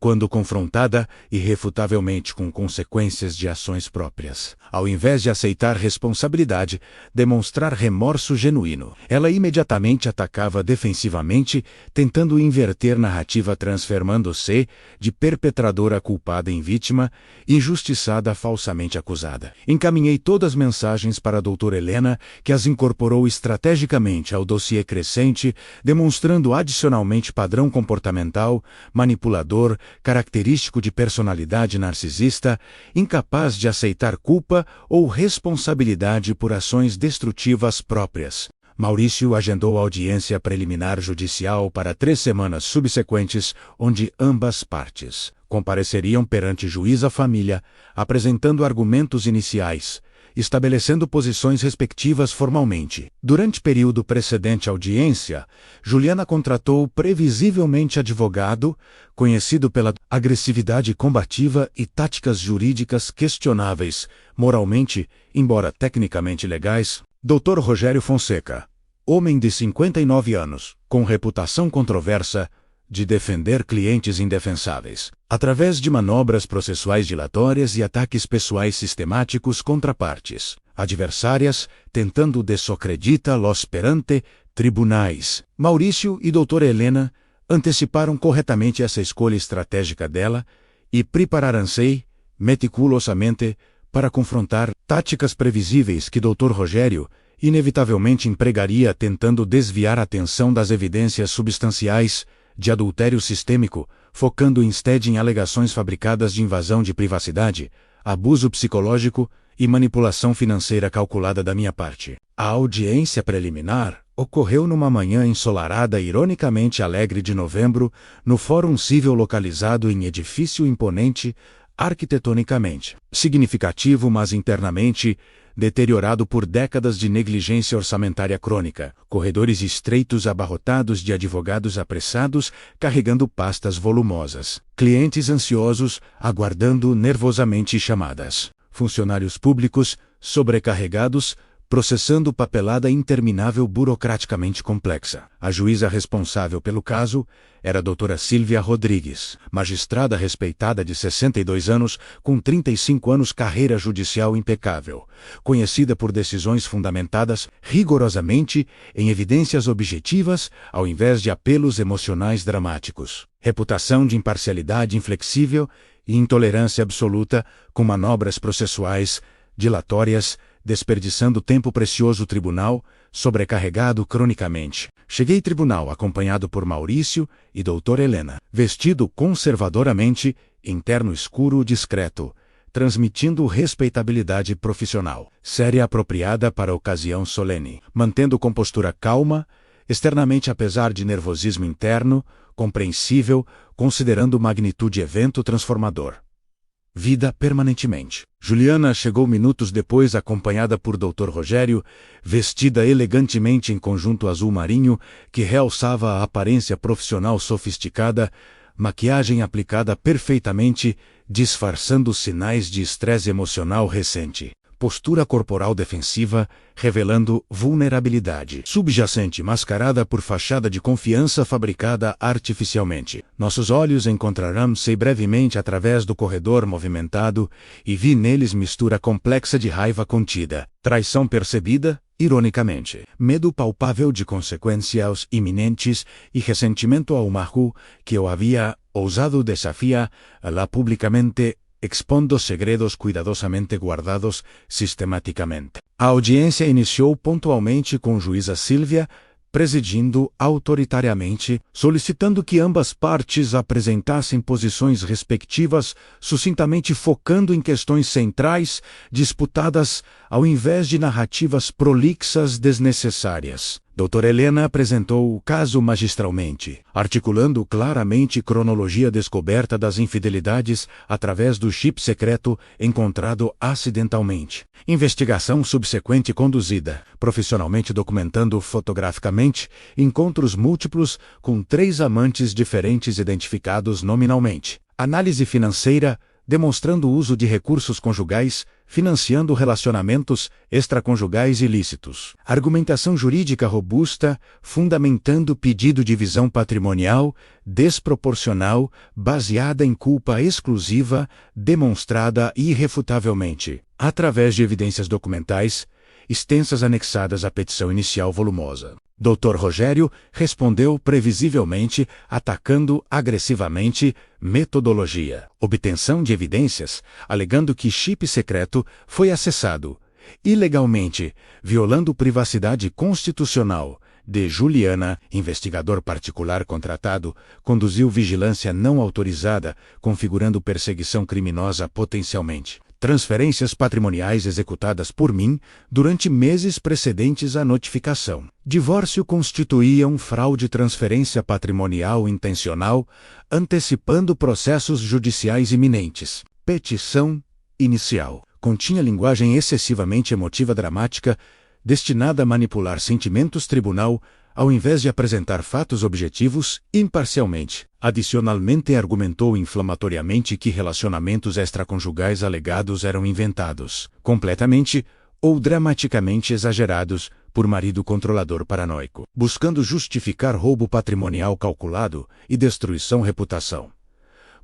quando confrontada irrefutavelmente com consequências de ações próprias. Ao invés de aceitar responsabilidade, demonstrar remorso genuíno, ela imediatamente atacava defensivamente, tentando inverter narrativa, transformando-se de perpetradora culpada em vítima, injustiçada falsamente acusada. Encaminhei todas as mensagens para a doutora Helena, que as incorporou estrategicamente ao dossiê crescente, demonstrando adicionalmente padrão comportamental, manipulador, característico de personalidade narcisista, incapaz de aceitar culpa ou responsabilidade por ações destrutivas próprias. Maurício agendou audiência preliminar judicial para 3 semanas subsequentes, onde ambas partes compareceriam perante juíza família, apresentando argumentos iniciais, estabelecendo posições respectivas formalmente. Durante período precedente à audiência, Juliana contratou previsivelmente advogado, conhecido pela agressividade combativa e táticas jurídicas questionáveis, moralmente, embora tecnicamente legais, Dr. Rogério Fonseca, homem de 59 anos, com reputação controversa, de defender clientes indefensáveis, através de manobras processuais dilatórias e ataques pessoais sistemáticos contra partes adversárias, tentando desacreditar-los perante tribunais. Maurício e doutora Helena anteciparam corretamente essa escolha estratégica dela e prepararam-se meticulosamente para confrontar táticas previsíveis que Dr. Rogério inevitavelmente empregaria, tentando desviar a atenção das evidências substanciais de adultério sistêmico, focando instead em alegações fabricadas de invasão de privacidade, abuso psicológico e manipulação financeira calculada da minha parte. A audiência preliminar ocorreu numa manhã ensolarada e ironicamente alegre de novembro, no Fórum Civil localizado em edifício imponente, arquitetonicamente significativo, mas internamente deteriorado por décadas de negligência orçamentária crônica, corredores estreitos abarrotados de advogados apressados carregando pastas volumosas, clientes ansiosos aguardando nervosamente chamadas, funcionários públicos sobrecarregados processando papelada interminável burocraticamente complexa. A juíza responsável pelo caso era a doutora Silvia Rodrigues, magistrada respeitada de 62 anos, com 35 anos carreira judicial impecável, conhecida por decisões fundamentadas rigorosamente em evidências objetivas ao invés de apelos emocionais dramáticos. Reputação de imparcialidade inflexível e intolerância absoluta, com manobras processuais dilatórias, desperdiçando tempo precioso. Tribunal, sobrecarregado cronicamente. Cheguei tribunal acompanhado por Maurício e doutora Helena, vestido conservadoramente, interno escuro discreto, transmitindo respeitabilidade profissional, séria apropriada para a ocasião solene, mantendo compostura calma, externamente apesar de nervosismo interno, compreensível, considerando magnitude evento transformador. Vida permanentemente. Juliana chegou minutos depois acompanhada por Dr. Rogério, vestida elegantemente em conjunto azul marinho que realçava a aparência profissional sofisticada, maquiagem aplicada perfeitamente, disfarçando sinais de estresse emocional recente. Postura corporal defensiva, revelando vulnerabilidade subjacente mascarada por fachada de confiança fabricada artificialmente. Nossos olhos encontraram-se brevemente através do corredor movimentado e vi neles mistura complexa de raiva contida, traição percebida, ironicamente, medo palpável de consequências iminentes e ressentimento ao marro que eu havia ousado desafiá-la publicamente, expondo segredos cuidadosamente guardados sistematicamente. A audiência iniciou pontualmente com juíza Silvia, presidindo autoritariamente, solicitando que ambas partes apresentassem posições respectivas, sucintamente focando em questões centrais, disputadas, ao invés de narrativas prolixas desnecessárias. Doutora Helena apresentou o caso magistralmente, articulando claramente cronologia descoberta das infidelidades através do chip secreto encontrado acidentalmente. Investigação subsequente conduzida, profissionalmente documentando fotograficamente, encontros múltiplos com 3 amantes diferentes identificados nominalmente. Análise financeira, demonstrando o uso de recursos conjugais, financiando relacionamentos extraconjugais ilícitos. Argumentação jurídica robusta, fundamentando pedido de divisão patrimonial, desproporcional, baseada em culpa exclusiva, demonstrada irrefutavelmente, através de evidências documentais, extensas anexadas à petição inicial volumosa. Dr. Rogério respondeu previsivelmente, atacando agressivamente metodologia, obtenção de evidências, alegando que chip secreto foi acessado ilegalmente, violando privacidade constitucional. De Juliana, investigador particular contratado, conduziu vigilância não autorizada, configurando perseguição criminosa potencialmente. Transferências patrimoniais executadas por mim durante meses precedentes à notificação. Divórcio constituía fraude transferência patrimonial intencional, antecipando processos judiciais iminentes. Petição inicial. Continha linguagem excessivamente emotiva dramática, destinada a manipular sentimentos. Tribunal, ao invés de apresentar fatos objetivos, imparcialmente. Adicionalmente argumentou inflamatoriamente que relacionamentos extraconjugais alegados eram inventados, completamente ou dramaticamente exagerados, por marido controlador paranoico, buscando justificar roubo patrimonial calculado e destruição reputação.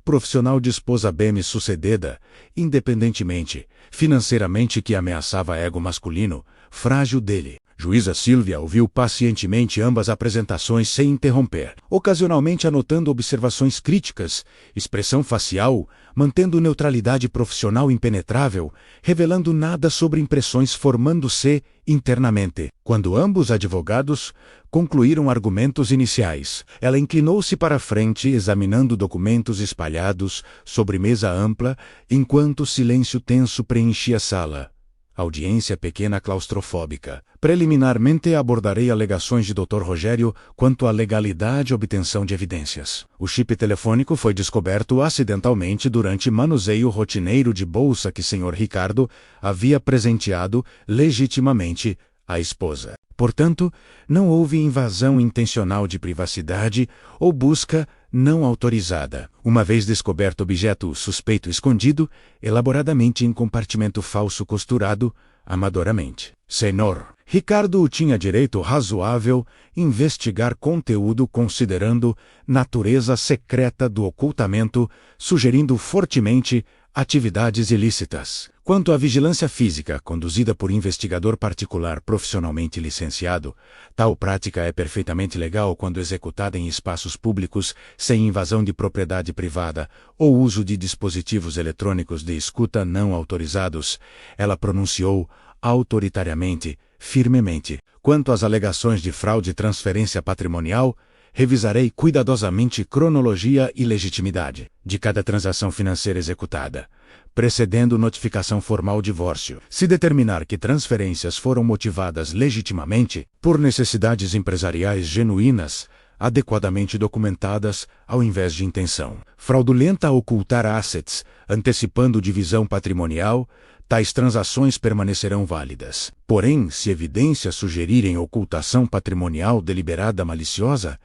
Profissional de esposa bem-sucedida, independentemente, financeiramente, que ameaçava ego masculino, frágil dele. Juíza Silvia ouviu pacientemente ambas apresentações sem interromper, ocasionalmente anotando observações críticas, expressão facial, mantendo neutralidade profissional impenetrável, revelando nada sobre impressões formando-se internamente. Quando ambos advogados concluíram argumentos iniciais, ela inclinou-se para a frente examinando documentos espalhados sobre mesa ampla, enquanto silêncio tenso preenchia a sala. Audiência pequena claustrofóbica. Preliminarmente abordarei alegações de Dr. Rogério quanto à legalidade e obtenção de evidências. O chip telefônico foi descoberto acidentalmente durante manuseio rotineiro de bolsa que Sr. Ricardo havia presenteado legitimamente à esposa. Portanto, não houve invasão intencional de privacidade ou busca não autorizada. Uma vez descoberto objeto suspeito escondido, elaboradamente em compartimento falso costurado, amadoramente. Senhor Ricardo tinha direito razoável investigar conteúdo considerando natureza secreta do ocultamento, sugerindo fortemente atividades ilícitas. Quanto à vigilância física, conduzida por investigador particular profissionalmente licenciado, tal prática é perfeitamente legal quando executada em espaços públicos, sem invasão de propriedade privada ou uso de dispositivos eletrônicos de escuta não autorizados. Ela pronunciou autoritariamente, firmemente. Quanto às alegações de fraude e transferência patrimonial, revisarei cuidadosamente cronologia e legitimidade de cada transação financeira executada, precedendo notificação formal divórcio. Se determinar que transferências foram motivadas legitimamente, por necessidades empresariais genuínas, adequadamente documentadas, ao invés de intenção fraudulenta ocultar assets, antecipando divisão patrimonial, tais transações permanecerão válidas. Porém, se evidências sugerirem ocultação patrimonial deliberada maliciosa,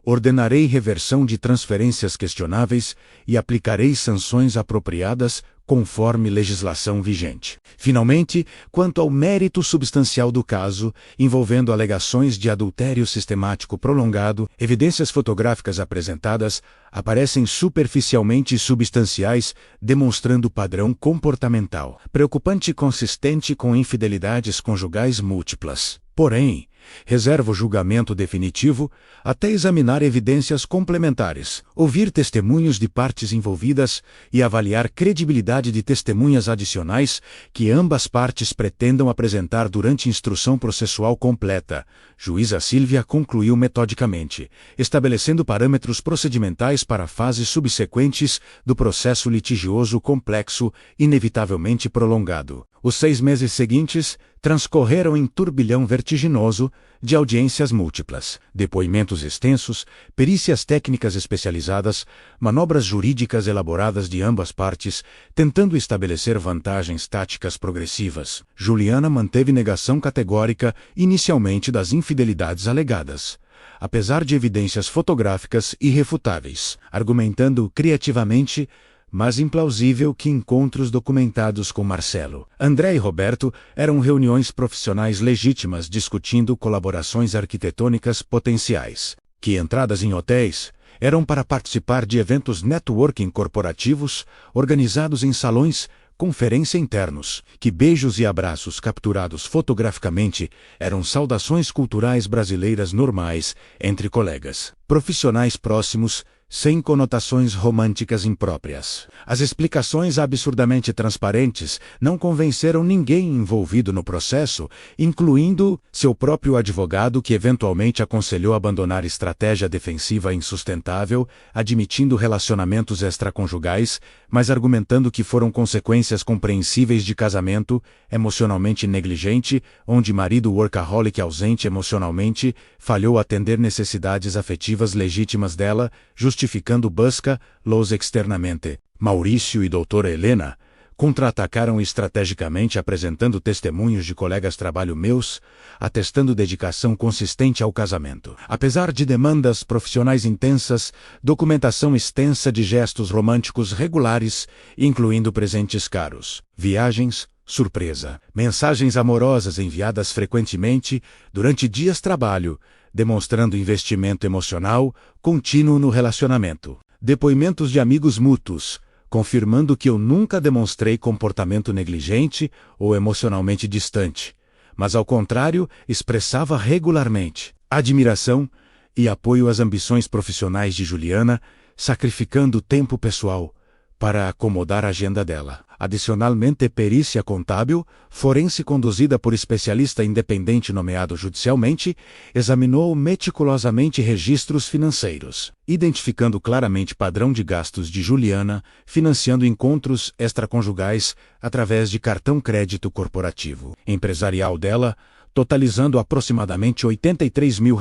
ordenarei reversão de transferências questionáveis e aplicarei sanções apropriadas conforme legislação vigente. Finalmente, quanto ao mérito substancial do caso, envolvendo alegações de adultério sistemático prolongado, evidências fotográficas apresentadas aparecem superficialmente substanciais, demonstrando padrão comportamental preocupante e consistente com infidelidades conjugais múltiplas. Porém, reservo julgamento definitivo até examinar evidências complementares, ouvir testemunhos de partes envolvidas e avaliar credibilidade de testemunhas adicionais que ambas partes pretendam apresentar durante instrução processual completa. Juíza Sílvia concluiu metodicamente, estabelecendo parâmetros procedimentais para fases subsequentes do processo litigioso complexo, inevitavelmente prolongado. Os 6 meses seguintes transcorreram em turbilhão vertiginoso de audiências múltiplas, depoimentos extensos, perícias técnicas especializadas, manobras jurídicas elaboradas de ambas partes, tentando estabelecer vantagens táticas progressivas. Juliana manteve negação categórica inicialmente das infidelidades alegadas, apesar de evidências fotográficas irrefutáveis, argumentando criativamente, mas implausível, que encontros documentados com Marcelo, André e Roberto eram reuniões profissionais legítimas discutindo colaborações arquitetônicas potenciais, que entradas em hotéis eram para participar de eventos networking corporativos organizados em salões conferência internos, que beijos e abraços capturados fotograficamente eram saudações culturais brasileiras normais entre colegas, profissionais próximos, sem conotações românticas impróprias. As explicações absurdamente transparentes não convenceram ninguém envolvido no processo, incluindo seu próprio advogado, que eventualmente aconselhou abandonar estratégia defensiva insustentável, admitindo relacionamentos extraconjugais, mas argumentando que foram consequências compreensíveis de casamento emocionalmente negligente, onde marido workaholic ausente emocionalmente falhou atender necessidades afetivas legítimas dela, justificando busca-los externamente. Maurício e doutora Helena contra-atacaram estrategicamente apresentando testemunhos de colegas trabalho meus, atestando dedicação consistente ao casamento. Apesar de demandas profissionais intensas, documentação extensa de gestos românticos regulares, incluindo presentes caros, viagens, surpresa, mensagens amorosas enviadas frequentemente durante dias de trabalho, demonstrando investimento emocional contínuo no relacionamento. Depoimentos de amigos mútuos, confirmando que eu nunca demonstrei comportamento negligente ou emocionalmente distante, mas ao contrário, expressava regularmente admiração e apoio às ambições profissionais de Juliana, sacrificando tempo pessoal para acomodar a agenda dela. Adicionalmente, perícia contábil, forense conduzida por especialista independente nomeado judicialmente, examinou meticulosamente registros financeiros, identificando claramente padrão de gastos de Juliana, financiando encontros extraconjugais através de cartão crédito corporativo empresarial dela, totalizando aproximadamente R$ 83 mil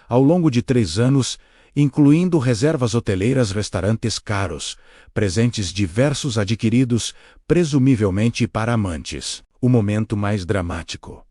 ao longo de 3 anos, incluindo reservas hoteleiras, restaurantes caros, presentes diversos adquiridos, presumivelmente para amantes. O momento mais dramático,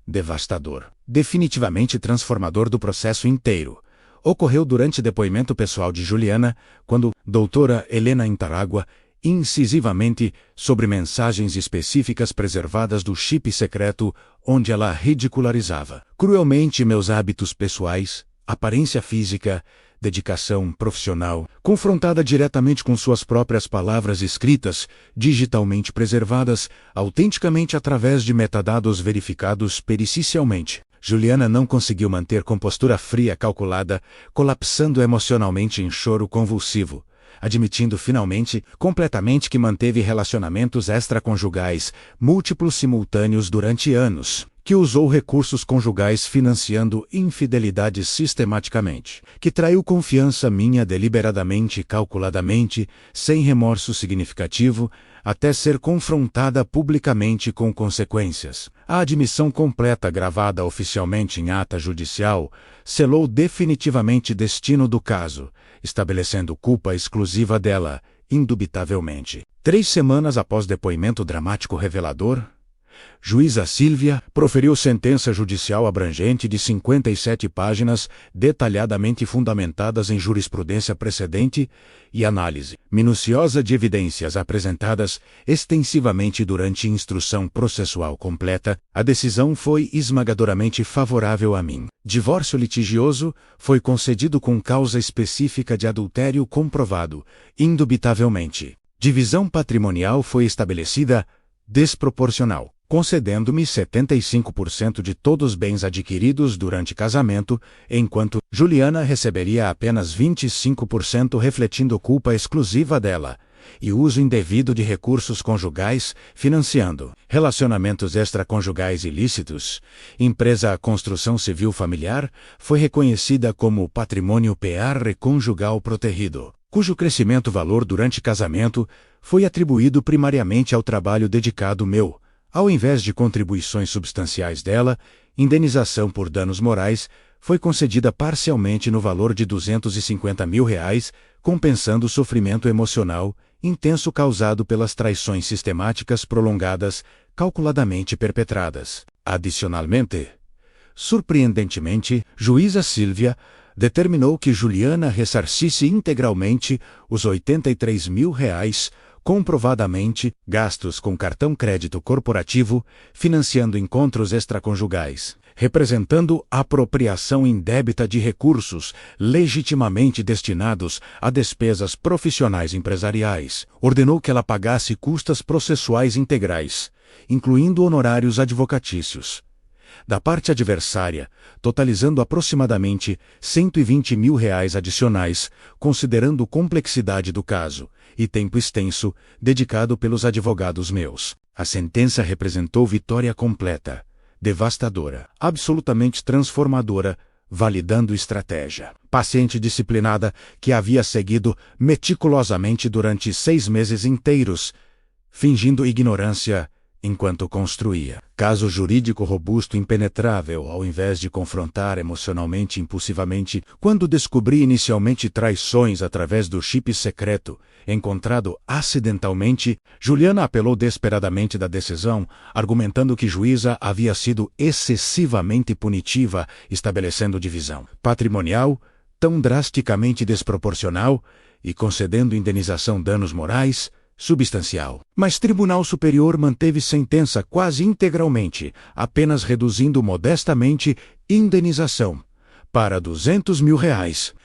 devastador, definitivamente transformador do processo inteiro, ocorreu durante depoimento pessoal de Juliana, quando doutora Helena Intaragua, incisivamente, sobre mensagens específicas preservadas do chip secreto, onde ela ridicularizava cruelmente meus hábitos pessoais, aparência física, dedicação profissional, confrontada diretamente com suas próprias palavras escritas, digitalmente preservadas, autenticamente através de metadados verificados pericialmente. Juliana não conseguiu manter compostura fria calculada, colapsando emocionalmente em choro convulsivo, admitindo finalmente, completamente, que manteve relacionamentos extraconjugais, múltiplos simultâneos durante anos, que usou recursos conjugais financiando infidelidades sistematicamente, que traiu confiança minha deliberadamente e calculadamente, sem remorso significativo, até ser confrontada publicamente com consequências. A admissão completa, gravada oficialmente em ata judicial, selou definitivamente destino do caso, estabelecendo culpa exclusiva dela, indubitavelmente. 3 semanas após depoimento dramático revelador, Juíza Sílvia proferiu sentença judicial abrangente de 57 páginas, detalhadamente fundamentadas em jurisprudência precedente e análise minuciosa de evidências apresentadas extensivamente durante instrução processual completa. A decisão foi esmagadoramente favorável a mim. Divórcio litigioso foi concedido com causa específica de adultério comprovado, indubitavelmente. Divisão patrimonial foi estabelecida desproporcional, concedendo-me 75% de todos os bens adquiridos durante casamento, enquanto Juliana receberia apenas 25%, refletindo culpa exclusiva dela, e uso indevido de recursos conjugais, financiando relacionamentos extraconjugais ilícitos. Empresa Construção Civil Familiar foi reconhecida como patrimônio PR conjugal protegido, cujo crescimento valor durante casamento foi atribuído primariamente ao trabalho dedicado meu, ao invés de contribuições substanciais dela. Indenização por danos morais foi concedida parcialmente no valor de R$ 250 mil, compensando o sofrimento emocional intenso causado pelas traições sistemáticas prolongadas, calculadamente perpetradas. Adicionalmente, surpreendentemente, juíza Sílvia determinou que Juliana ressarcisse integralmente os R$ 83 mil, comprovadamente, gastos com cartão crédito corporativo, financiando encontros extraconjugais, representando apropriação indébita de recursos legitimamente destinados a despesas profissionais empresariais. Ordenou que ela pagasse custas processuais integrais, incluindo honorários advocatícios, da parte adversária, totalizando aproximadamente R$ 120 mil adicionais, considerando complexidade do caso e tempo extenso dedicado pelos advogados meus. A sentença representou vitória completa, devastadora, absolutamente transformadora, validando estratégia paciente e disciplinada que havia seguido meticulosamente durante 6 meses inteiros, fingindo ignorância enquanto construía caso jurídico robusto, impenetrável, ao invés de confrontar emocionalmente impulsivamente. Quando descobri inicialmente traições através do chip secreto, encontrado acidentalmente, Juliana apelou desesperadamente da decisão, argumentando que juíza havia sido excessivamente punitiva, estabelecendo divisão patrimonial tão drasticamente desproporcional e concedendo indenização danos morais substancial. Mas Tribunal Superior manteve sentença quase integralmente, apenas reduzindo modestamente indenização para R$ 200 mil,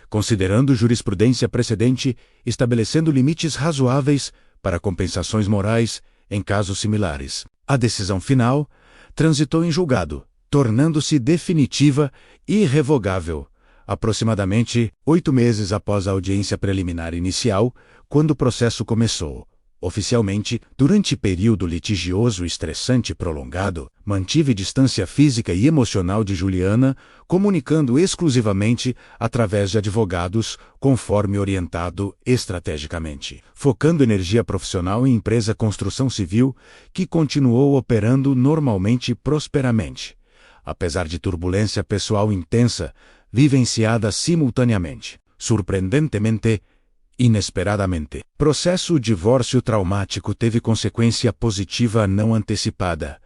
considerando jurisprudência precedente, estabelecendo limites razoáveis para compensações morais em casos similares. A decisão final transitou em julgado, tornando-se definitiva e irrevogável, aproximadamente 8 meses após a audiência preliminar inicial, quando o processo começou. Oficialmente, durante período litigioso estressante e prolongado, mantive distância física e emocional de Juliana, comunicando exclusivamente através de advogados, conforme orientado estrategicamente, focando energia profissional em empresa construção civil, que continuou operando normalmente e prosperamente, apesar de turbulência pessoal intensa, vivenciada simultaneamente. Surpreendentemente, inesperadamente, processo divórcio traumático teve consequência positiva não antecipada.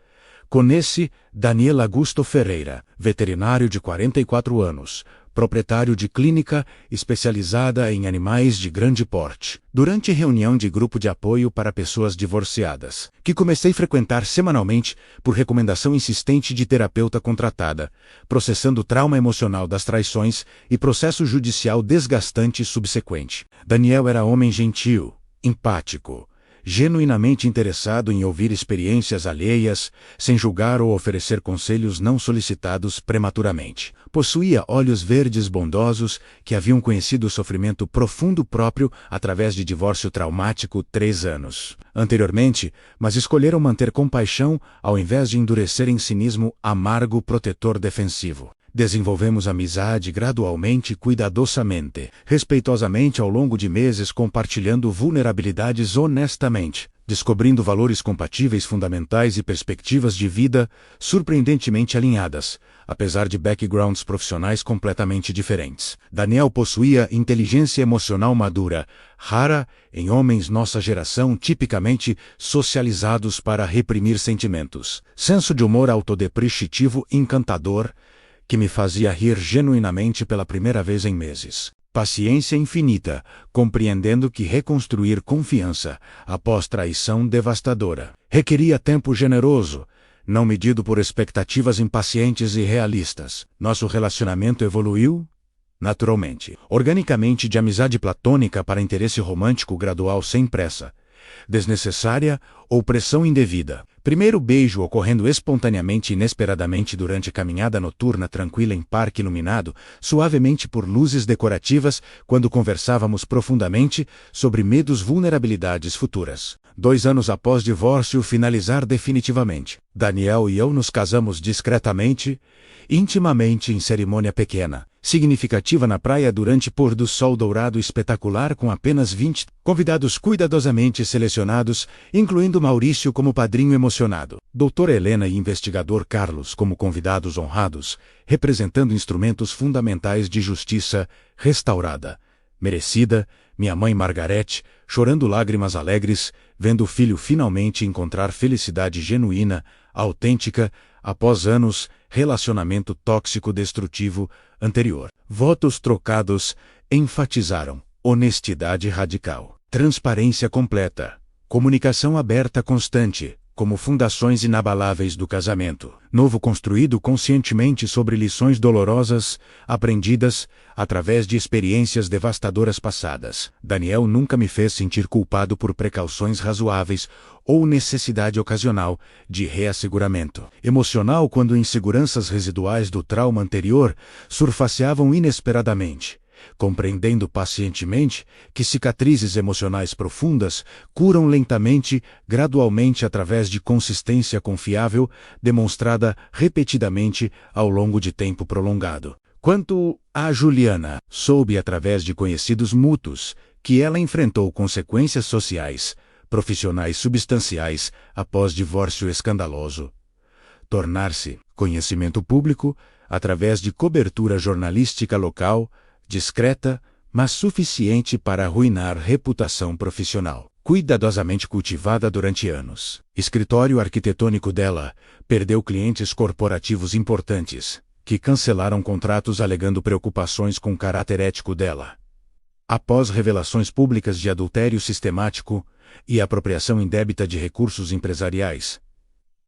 Conhece Daniel Augusto Ferreira, veterinário de 44 anos, proprietário de clínica especializada em animais de grande porte. Durante reunião de grupo de apoio para pessoas divorciadas, que comecei a frequentar semanalmente por recomendação insistente de terapeuta contratada, processando o trauma emocional das traições e processo judicial desgastante subsequente. Daniel era homem gentil, empático, genuinamente interessado em ouvir experiências alheias, sem julgar ou oferecer conselhos não solicitados prematuramente. Possuía olhos verdes bondosos que haviam conhecido o sofrimento profundo próprio através de divórcio traumático 3 anos anteriormente, mas escolheram manter compaixão ao invés de endurecer em cinismo amargo protetor defensivo. Desenvolvemos amizade gradualmente e cuidadosamente, respeitosamente ao longo de meses, compartilhando vulnerabilidades honestamente, descobrindo valores compatíveis fundamentais e perspectivas de vida surpreendentemente alinhadas, apesar de backgrounds profissionais completamente diferentes. Daniel possuía inteligência emocional madura, rara em homens nossa geração tipicamente socializados para reprimir sentimentos, senso de humor autodepreciativo encantador, que me fazia rir genuinamente pela primeira vez em meses. Paciência infinita, compreendendo que reconstruir confiança, após traição devastadora, requeria tempo generoso, não medido por expectativas impacientes e realistas. Nosso relacionamento evoluiu, naturalmente, organicamente, de amizade platônica para interesse romântico gradual sem pressa, desnecessária ou pressão indevida. Primeiro beijo ocorrendo espontaneamente e inesperadamente durante caminhada noturna tranquila em parque iluminado, suavemente por luzes decorativas, quando conversávamos profundamente sobre medos, vulnerabilidades futuras. 2 anos após divórcio finalizar definitivamente, Daniel e eu nos casamos discretamente, intimamente, em cerimônia pequena, significativa na praia durante pôr do sol dourado espetacular, com apenas 20 convidados cuidadosamente selecionados, incluindo Maurício como padrinho emocionado, doutora Helena e investigador Carlos como convidados honrados, representando instrumentos fundamentais de justiça restaurada, merecida, minha mãe Margarete, chorando lágrimas alegres, vendo o filho finalmente encontrar felicidade genuína, autêntica, após anos, relacionamento tóxico destrutivo anterior. Votos trocados enfatizaram honestidade radical, transparência completa, comunicação aberta constante, como fundações inabaláveis do casamento. Novo construído conscientemente sobre lições dolorosas, aprendidas através de experiências devastadoras passadas. Daniel nunca me fez sentir culpado por precauções razoáveis ou necessidade ocasional de reasseguramento emocional quando inseguranças residuais do trauma anterior surfaceavam inesperadamente, compreendendo pacientemente que cicatrizes emocionais profundas curam lentamente, gradualmente através de consistência confiável, demonstrada repetidamente ao longo de tempo prolongado. Quanto a Juliana, soube através de conhecidos mútuos que ela enfrentou consequências sociais, profissionais substanciais após divórcio escandaloso. Tornar-se conhecimento público através de cobertura jornalística local, discreta, mas suficiente para arruinar reputação profissional, cuidadosamente cultivada durante anos. Escritório arquitetônico dela perdeu clientes corporativos importantes, que cancelaram contratos alegando preocupações com o caráter ético dela. Após revelações públicas de adultério sistemático e apropriação indébita de recursos empresariais,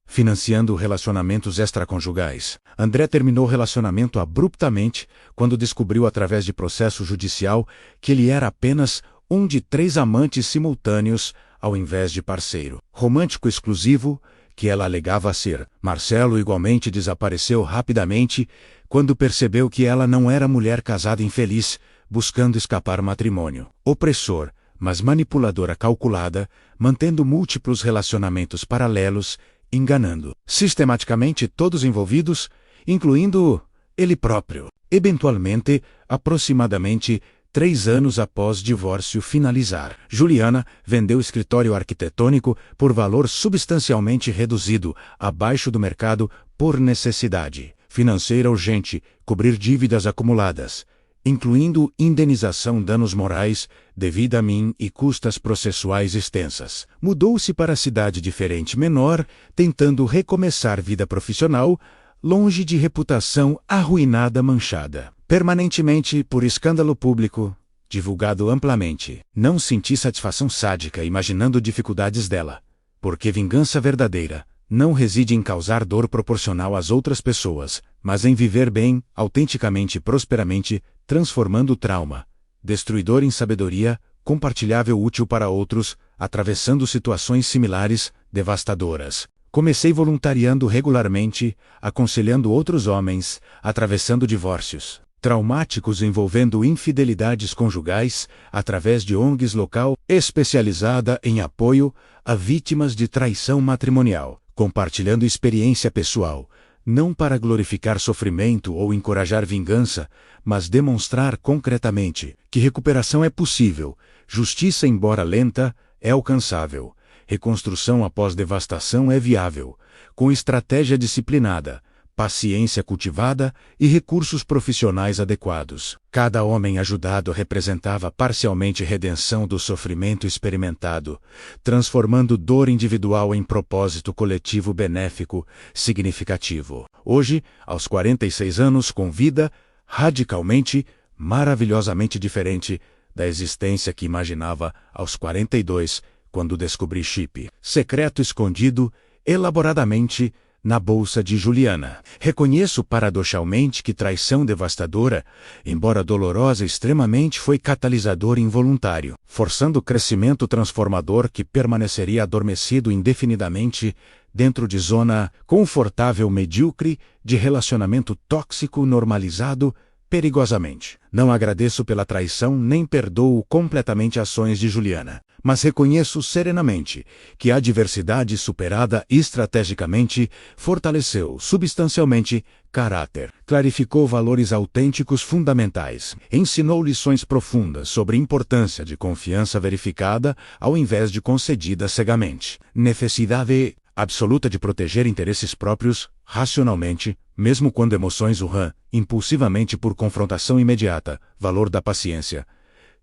financiando relacionamentos extraconjugais, André terminou o relacionamento abruptamente quando descobriu através de processo judicial que ele era apenas um de 3 amantes simultâneos ao invés de parceiro romântico exclusivo que ela alegava ser. Marcelo igualmente desapareceu rapidamente quando percebeu que ela não era mulher casada infeliz, buscando escapar matrimônio. Opressor, mas manipuladora calculada, mantendo múltiplos relacionamentos paralelos, enganando sistematicamente todos envolvidos, incluindo ele próprio. Eventualmente, aproximadamente 3 anos após divórcio finalizar, Juliana vendeu o escritório arquitetônico por valor substancialmente reduzido, abaixo do mercado, por necessidade financeira urgente, cobrir dívidas acumuladas, incluindo indenização danos morais, devida a mim e custas processuais extensas. Mudou-se para cidade diferente menor, tentando recomeçar vida profissional, longe de reputação arruinada manchada permanentemente por escândalo público, divulgado amplamente. Não senti satisfação sádica imaginando dificuldades dela, porque vingança verdadeira não reside em causar dor proporcional às outras pessoas, mas em viver bem, autenticamente e prosperamente, transformando o trauma, destruidor em sabedoria, compartilhável útil para outros, atravessando situações similares, devastadoras. Comecei voluntariando regularmente, aconselhando outros homens, atravessando divórcios traumáticos envolvendo infidelidades conjugais, através de ONGs local especializada em apoio a vítimas de traição matrimonial, compartilhando experiência pessoal, não para glorificar sofrimento ou encorajar vingança, mas demonstrar concretamente que recuperação é possível, justiça, embora lenta, é alcançável, reconstrução após devastação é viável, com estratégia disciplinada, paciência cultivada e recursos profissionais adequados. Cada homem ajudado representava parcialmente redenção do sofrimento experimentado, transformando dor individual em propósito coletivo benéfico, significativo. Hoje, aos 46 anos, com vida radicalmente, maravilhosamente diferente da existência que imaginava aos 42, quando descobri chip secreto escondido, elaboradamente, na bolsa de Juliana. Reconheço paradoxalmente que traição devastadora, embora dolorosa extremamente, foi catalisador involuntário, forçando o crescimento transformador que permaneceria adormecido indefinidamente dentro de zona confortável medíocre de relacionamento tóxico normalizado perigosamente. Não agradeço pela traição nem perdoo completamente ações de Juliana, mas reconheço serenamente que a adversidade superada estrategicamente fortaleceu substancialmente caráter, clarificou valores autênticos fundamentais, ensinou lições profundas sobre a importância de confiança verificada ao invés de concedida cegamente, necessidade absoluta de proteger interesses próprios, racionalmente, mesmo quando emoções urram, impulsivamente por confrontação imediata, valor da paciência,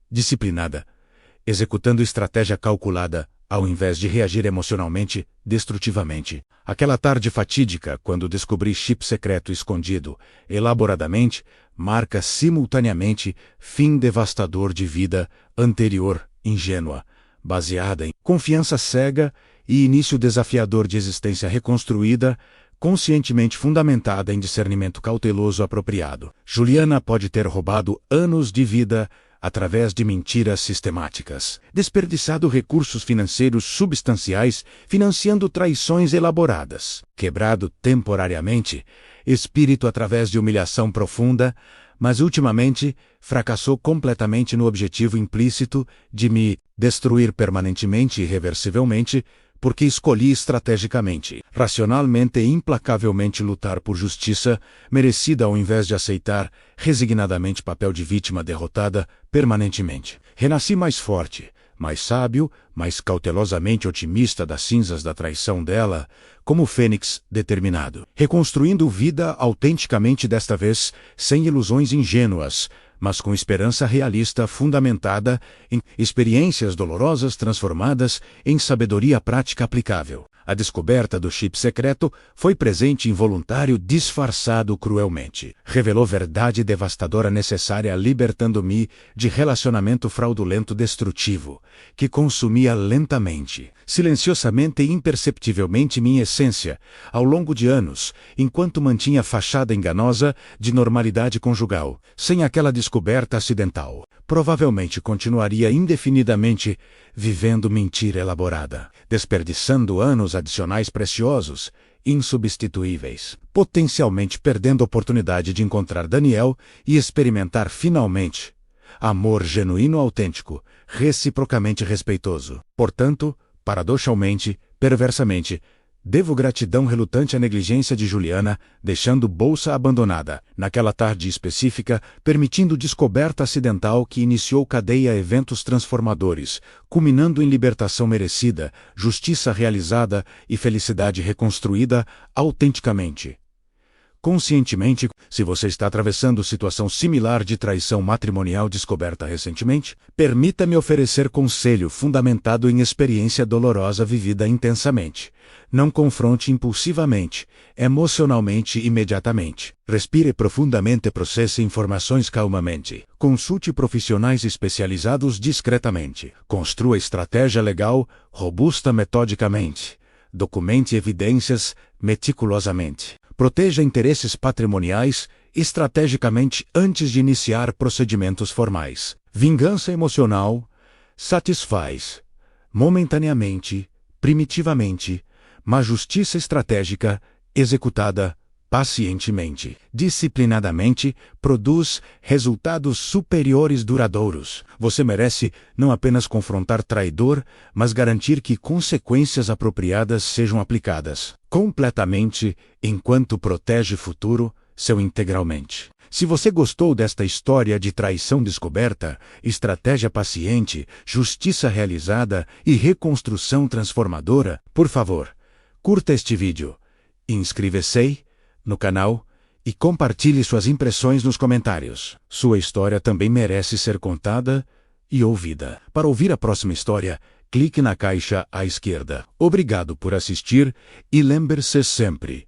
disciplinada, executando estratégia calculada, ao invés de reagir emocionalmente, destrutivamente. Aquela tarde fatídica, quando descobri chip secreto escondido, elaboradamente, marca simultaneamente fim devastador de vida anterior, ingênua, baseada em confiança cega e início desafiador de existência reconstruída, conscientemente fundamentada em discernimento cauteloso apropriado. Juliana pode ter roubado anos de vida através de mentiras sistemáticas, desperdiçado recursos financeiros substanciais financiando traições elaboradas, quebrado temporariamente espírito através de humilhação profunda, mas ultimamente fracassou completamente no objetivo implícito de me destruir permanentemente e irreversivelmente, porque escolhi estrategicamente, racionalmente e implacavelmente lutar por justiça merecida ao invés de aceitar resignadamente papel de vítima derrotada permanentemente. Renasci mais forte, mais sábio, mais cautelosamente otimista das cinzas da traição dela, como fênix determinado, reconstruindo vida autenticamente desta vez, sem ilusões ingênuas, mas com esperança realista fundamentada em experiências dolorosas transformadas em sabedoria prática aplicável. A descoberta do chip secreto foi presente involuntário disfarçado cruelmente. Revelou verdade devastadora necessária libertando-me de relacionamento fraudulento destrutivo, que consumia lentamente, silenciosamente e imperceptivelmente minha essência, ao longo de anos, enquanto mantinha fachada enganosa de normalidade conjugal. Sem aquela descoberta acidental, provavelmente continuaria indefinidamente vivendo mentira elaborada, desperdiçando anos adicionais preciosos, insubstituíveis, potencialmente perdendo a oportunidade de encontrar Daniel e experimentar finalmente amor genuíno autêntico, reciprocamente respeitoso. Portanto, paradoxalmente, perversamente, devo gratidão relutante à negligência de Juliana, deixando bolsa abandonada, naquela tarde específica, permitindo descoberta acidental que iniciou cadeia eventos transformadores, culminando em libertação merecida, justiça realizada e felicidade reconstruída autenticamente. Conscientemente, se você está atravessando situação similar de traição matrimonial descoberta recentemente, permita-me oferecer conselho fundamentado em experiência dolorosa vivida intensamente. Não confronte impulsivamente, emocionalmente imediatamente. Respire profundamente e processe informações calmamente. Consulte profissionais especializados discretamente. Construa estratégia legal, robusta metodicamente. Documente evidências meticulosamente. Proteja interesses patrimoniais estrategicamente antes de iniciar procedimentos formais. Vingança emocional satisfaz momentaneamente, primitivamente, mas justiça estratégica, executada pacientemente, disciplinadamente, produz resultados superiores duradouros. Você merece não apenas confrontar traidor, mas garantir que consequências apropriadas sejam aplicadas completamente, enquanto protege futuro seu integralmente. Se você gostou desta história de traição descoberta, estratégia paciente, justiça realizada e reconstrução transformadora, por favor, curta este vídeo, inscreva-se no canal e compartilhe suas impressões nos comentários. Sua história também merece ser contada e ouvida. Para ouvir a próxima história, clique na caixa à esquerda. Obrigado por assistir e lembre-se sempre: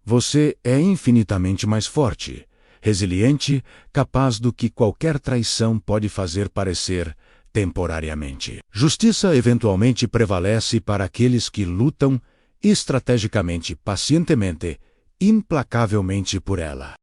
você é infinitamente mais forte, resiliente, capaz do que qualquer traição pode fazer parecer temporariamente. Justiça eventualmente prevalece para aqueles que lutam estrategicamente, pacientemente, implacavelmente por ela.